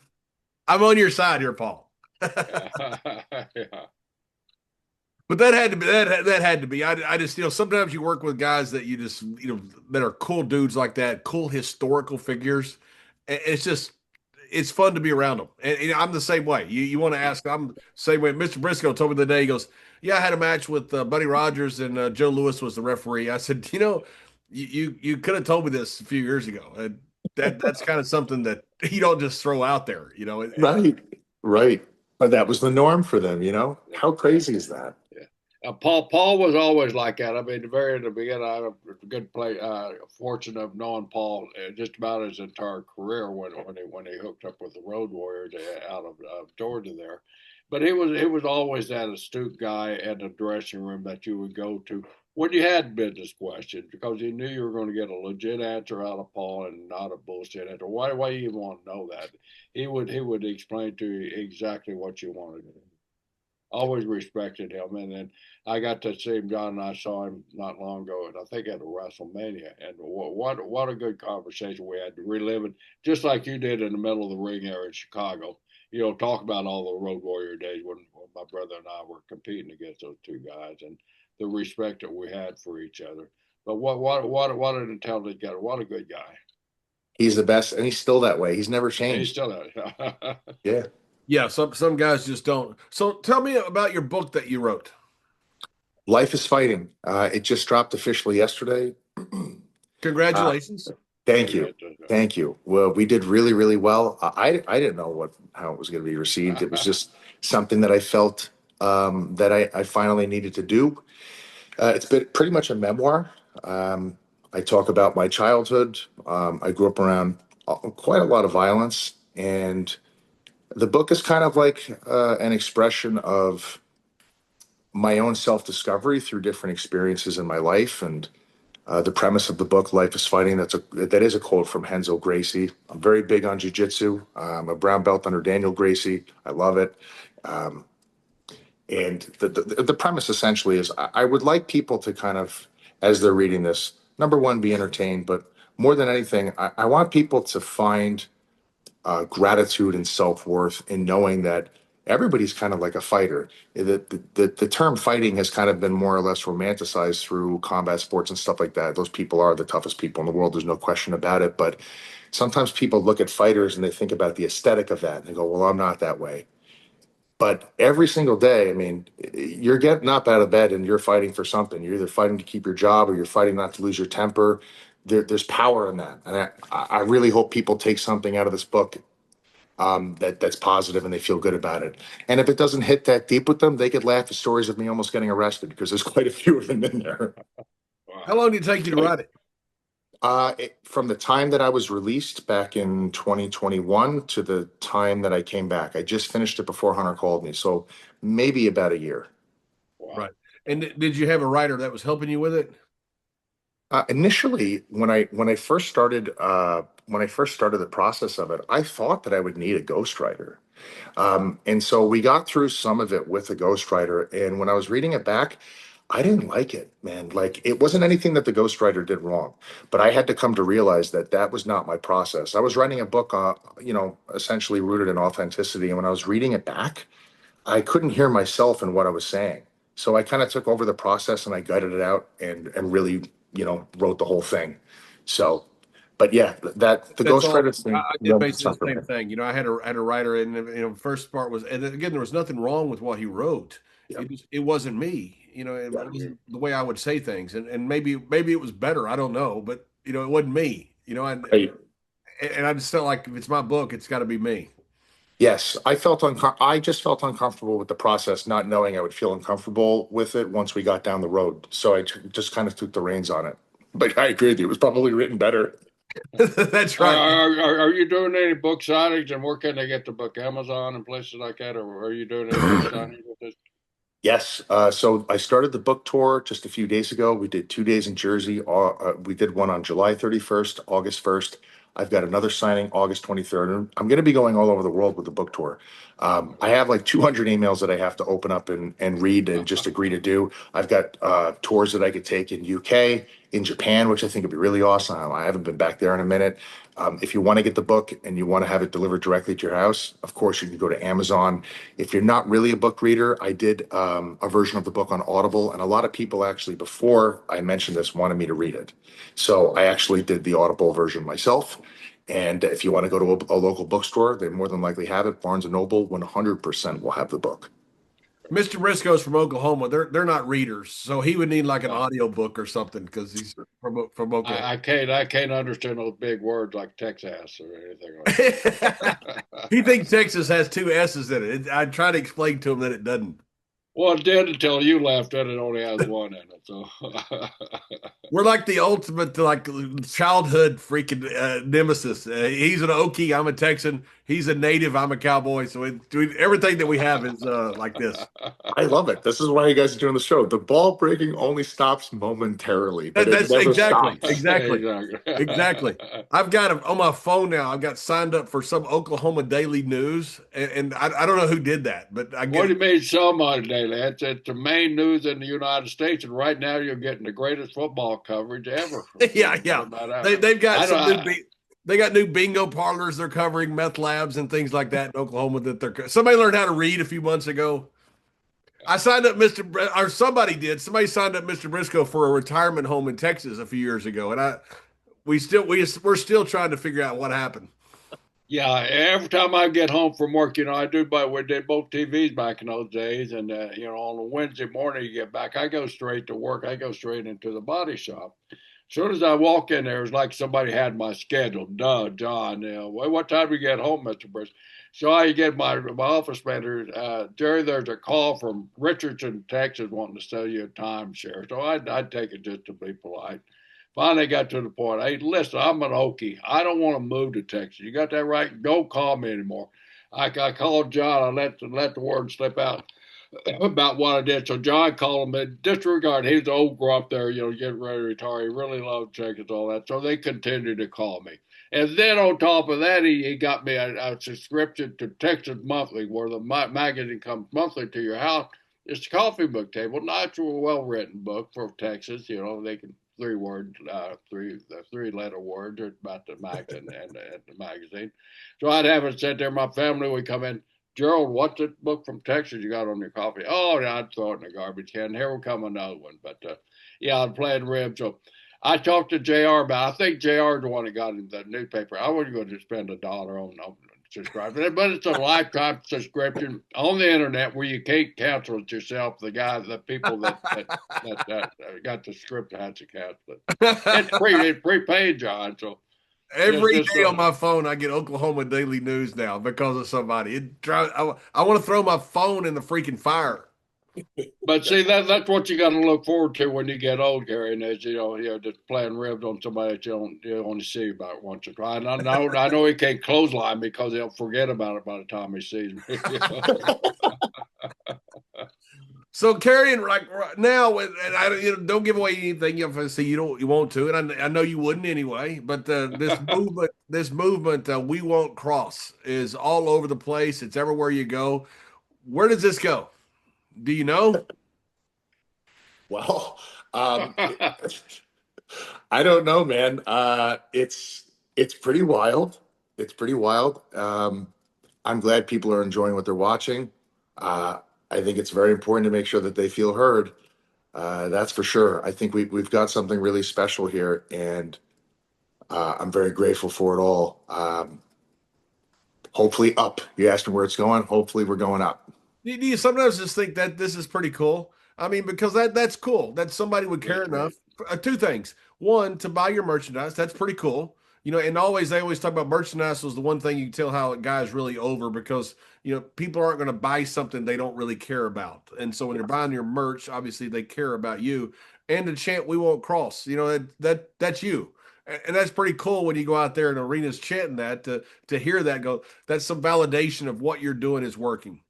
I'm on your side here, Paul. Yeah. But that had to be that had to be. I just sometimes you work with guys that you just that are cool dudes like that, cool historical figures. It's just it's fun to be around them. And I'm the same way. You want to ask? I'm the same way. Mr. Brisco told me the day he goes, "Yeah, I had a match with Buddy Rogers and Joe Lewis was the referee." I said, you could have told me this a few years ago. And that's kind of something that you don't just throw out there. Right. Right. But that was the norm for them. How crazy is that? Yeah. Paul was always like that. I mean, very in the beginning, I had a good fortune of knowing Paul just about his entire career when he hooked up with the Road Warriors out of Georgia there. But he was always that astute guy in the dressing room that you would go to when you had business questions because you knew you were going to get a legit answer out of Paul and not a bullshit answer. Why you even want to know that? He would explain to you exactly what you wanted. Always respected him. And then I got to see him, John, and I saw him not long ago, and I think at a WrestleMania. And what a good conversation we had to relive it, just like you did in the middle of the ring there in Chicago. Talk about all the Road Warrior days when my brother and I were competing against those two guys and the respect that we had for each other. But what an intelligent guy! What a good guy! He's the best, and he's still that way. He's never And he's changed. still there. Yeah. Yeah, some guys just don't. So tell me about your book that you wrote. Life is fighting. It just dropped officially yesterday. Uh, Congratulations. Thank you. Thank you. Well, we did really, really well. I didn't know how it was going to be received. It was just something that I felt that I finally needed to do. It's been pretty much a memoir. Um, I talk about my childhood. I grew up around quite a lot of violence, and the book is kind of like an expression of my own self-discovery through different experiences in my life. And the premise of the book, "Life is Fighting," that is a quote from Renzo Gracie. I'm very big on jujitsu. I'm a brown belt under Daniel Gracie. I love it. Um, and the premise essentially is I would like people to kind of, as they're reading this, number one, be entertained, but more than anything, I want people to find gratitude and self-worth in knowing that everybody's kind of like a fighter. The term fighting has kind of been more or less romanticized through combat sports and stuff like that. Those people are the toughest people in the world. There's no question about it. But sometimes people look at fighters and they think about the aesthetic of that and they go, well, I'm not that way. But every single day, I mean, you're getting up out of bed and you're fighting for something. You're either fighting to keep your job or you're fighting not to lose your temper. There's power in that. And I really hope people take something out of this book that's positive and they feel good about it. And if it doesn't hit that deep with them, they could laugh at stories of me almost getting arrested because there's quite a few of them in there. How long did it take you to write it? From the time that I was released back in 2021 to the time that I came back, I just finished it before Hunter called me. So maybe about a year. Right. And did you have a writer that was helping you with it? Initially, when I first started the process of it, I thought that I would need a ghostwriter. And so we got through some of it with a ghostwriter. And when I was reading it back, I didn't like it, man. Like it wasn't anything that the ghostwriter did wrong, but I had to come to realize that that was not my process. I was writing a book, essentially rooted in authenticity. And when I was reading it back, I couldn't hear myself in what I was saying. So I kind of took over the process and I gutted it out and really, wrote the whole thing. So, but yeah, that the That's all. ghostwriter thing I did wasn't basically the something. same thing. I had a writer, and first part was, and again, there was nothing wrong with what he wrote. Yeah. It wasn't me. It wasn't the way I would say things, and maybe it was better. I don't know, but it wasn't me. Right. And I just felt like if it's my book, it's got to be me. Yes, I just felt uncomfortable with the process, not knowing I would feel uncomfortable with it once we got down the road. So just kind of took the reins on it. But I agree with you. It was probably written better. That's right. Are you doing any book signings, and where can they get the book? Amazon and places like that, or are you doing any book signings with this? Yes. So I started the book tour just a few days ago. We did 2 days in Jersey. We did one on July 31st, August 1st. I've got another signing August 23rd. And I'm going to be going all over the world with the book tour. I have like 200 emails that I have to open up and read and just agree to do. I've got tours that I could take in UK, in Japan, which I think would be really awesome. I haven't been back there in a minute. If you want to get the book and you want to have it delivered directly to your house, of course, you can go to Amazon. If you're not really a book reader, I did a version of the book on Audible, and a lot of people actually, before I mentioned this, wanted me to read it. So I actually did the Audible version myself. And if you want to go to a local bookstore, they more than likely have it. Barnes and Noble, 100% will have the book. Mr. Briscoe's from Oklahoma. They're not readers, so he would need like an audio book or something because he's from Oklahoma. I can't understand those big words like Texas or anything like that. He thinks Texas has two S's in it. I try to explain to him that it doesn't. Well, it did until you left, and it only has one in it. So We're like the ultimate, like childhood freaking nemesis. He's an Okie. I'm a Texan. He's a native. I'm a cowboy. So everything that we have is like this. I love it. This is why you guys are doing the show. The ball breaking only stops momentarily, but it That's never exactly, stops. exactly, exactly. I've got on my phone now. I've got signed up for some Oklahoma Daily News, and I don't know who did that, but I what get do you mean some on daily? It's the main news in the United States, and right now you're getting the greatest football coverage ever. yeah, yeah. They've got I some don't. they got new bingo parlors. They're covering meth labs and things like that in Oklahoma. Somebody learned how to read a few months ago. I signed up or somebody did. Somebody signed up Mr. Briscoe for a retirement home in Texas a few years ago, and we're still trying to figure out what happened. Yeah, every time I get home from work, I do. But we did both TVs back in those days, and on a Wednesday morning you get back, I go straight to work. I go straight into the body shop. soon as I walk in there, it's like somebody had my schedule. Duh, John. What time do we get home, Mr. Bruce? So I get my office manager, Jerry, there's a call from Richardson, Texas, wanting to sell you a timeshare. So I'd take it just to be polite. Finally got to the point. Hey, listen, I'm an Okie. I don't want to move to Texas. You got that right? Don't call me anymore. I called John. I let the word slip out about what I did. So John called him and disregard. He's the old grump there, getting ready to retire. He really loved Texas, all that. So they continued to call me. And then on top of that, he got me a subscription to Texas Monthly, where the magazine comes monthly to your house. It's a coffee book table, not a well-written book for Texas. They can three-letter words about the mag and the magazine. So I'd have it sit there. My family would come in. Gerald, what's the book from Texas you got on your coffee? Oh, yeah, I'd throw it in the garbage can. Here will come another one. But yeah, I'm playing ribs. So I talked to JR about. I think JR is the one that got in the newspaper. I wasn't going to spend $1 on subscribing, but it's a lifetime subscription on the internet where you can't cancel it yourself. The people that got the script had to cancel it. It's prepaid, John. So Every day on my phone, I get Oklahoma Daily News now because of somebody. I want to throw my phone in the freaking fire. But see, that's what you got to look forward to when you get old, Gary. And as just playing ribs on somebody that you only see about once or twice. I know he can't clothesline because he'll forget about it by the time he sees me. So Karrion, like right now, and I don't give away anything if I see you want to, and I know you wouldn't anyway. But this movement, we won't cross, is all over the place. It's everywhere you go. Where does this go? Do you know? Well, I don't know, man. It's pretty wild. It's pretty wild. I'm glad people are enjoying what they're watching. I think it's very important to make sure that they feel heard. That's for sure. I think we've got something really special here, and I'm very grateful for it all. Hopefully up. You asked me where it's going. Hopefully we're going up. Do you sometimes just think that this is pretty cool? I mean, because that's cool. That somebody would care enough. Two things. One, to buy your merchandise. That's pretty cool. And they always talk about merchandise was the one thing you can tell how a guy's really over because, people aren't going to buy something they don't really care about. And so when they're buying your merch, obviously they care about you. And the chant, we won't cross, that's you. And that's pretty cool when you go out there in arenas chanting that to hear that go, that's some validation of what you're doing is working.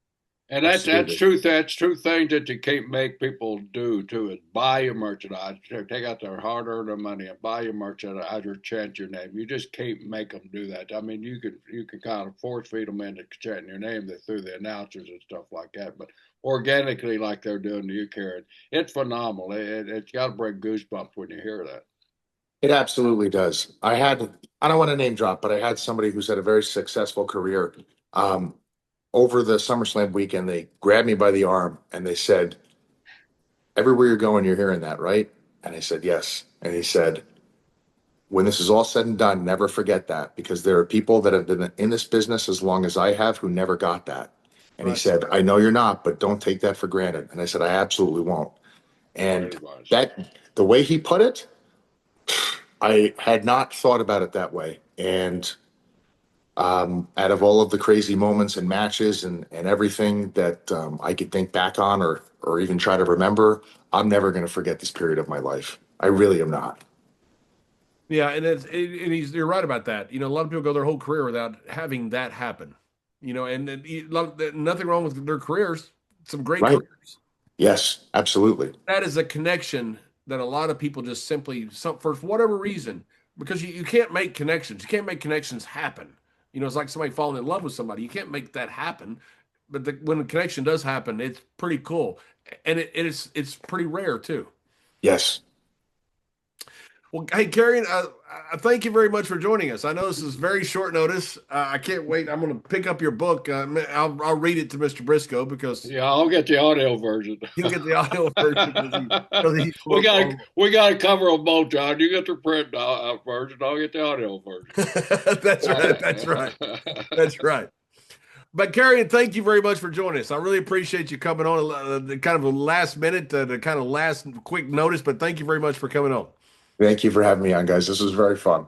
And that's true. That's true thing that you can't make people do too. Is buy your merchandise, take out their hard-earned money and buy your merchandise or chant your name. You just can't make them do that. I mean, you can kind of force feed them into chanting your name through the announcers and stuff like that. But organically, like they're doing to you, Karrion, it's phenomenal. It's got to bring goosebumps when you hear that. It absolutely does. I don't want to name drop, but I had somebody who's had a very successful career. Over the SummerSlam weekend, they grabbed me by the arm and they said, everywhere you're going, you're hearing that, right? And I said, yes. And he said, when this is all said and done, never forget that because there are people that have been in this business as long as I have who never got that. And He said, I know you're not, but don't take that for granted. And I said, I absolutely won't. And the way he put it, I had not thought about it that way. And out of all of the crazy moments and matches and everything that I could think back on or even try to remember, I'm never going to forget this period of my life. I really am not. Yeah, and you're right about that. A lot of people go their whole career without having that happen. And nothing wrong with their careers. Some great careers. Yes, absolutely. That is a connection that a lot of people just simply, for whatever reason, because you can't make connections. You can't make connections happen. It's like somebody falling in love with somebody. You can't make that happen. But when the connection does happen, it's pretty cool. And it's pretty rare, too. Yes. Well, hey, Karrion, I thank you very much for joining us. I know this is very short notice. I can't wait. I'm going to pick up your book. I'll read it to Mr. Brisco because I'll get the audio version. He'll get the audio version we got to cover them both, John. You get the print version. I'll get the audio version. That's right. That's right. That's right. But Karrion, thank you very much for joining us. I really appreciate you coming on. Kind of a last minute, the kind of last quick notice. But thank you very much for coming on. Thank you for having me on, guys. This was very fun.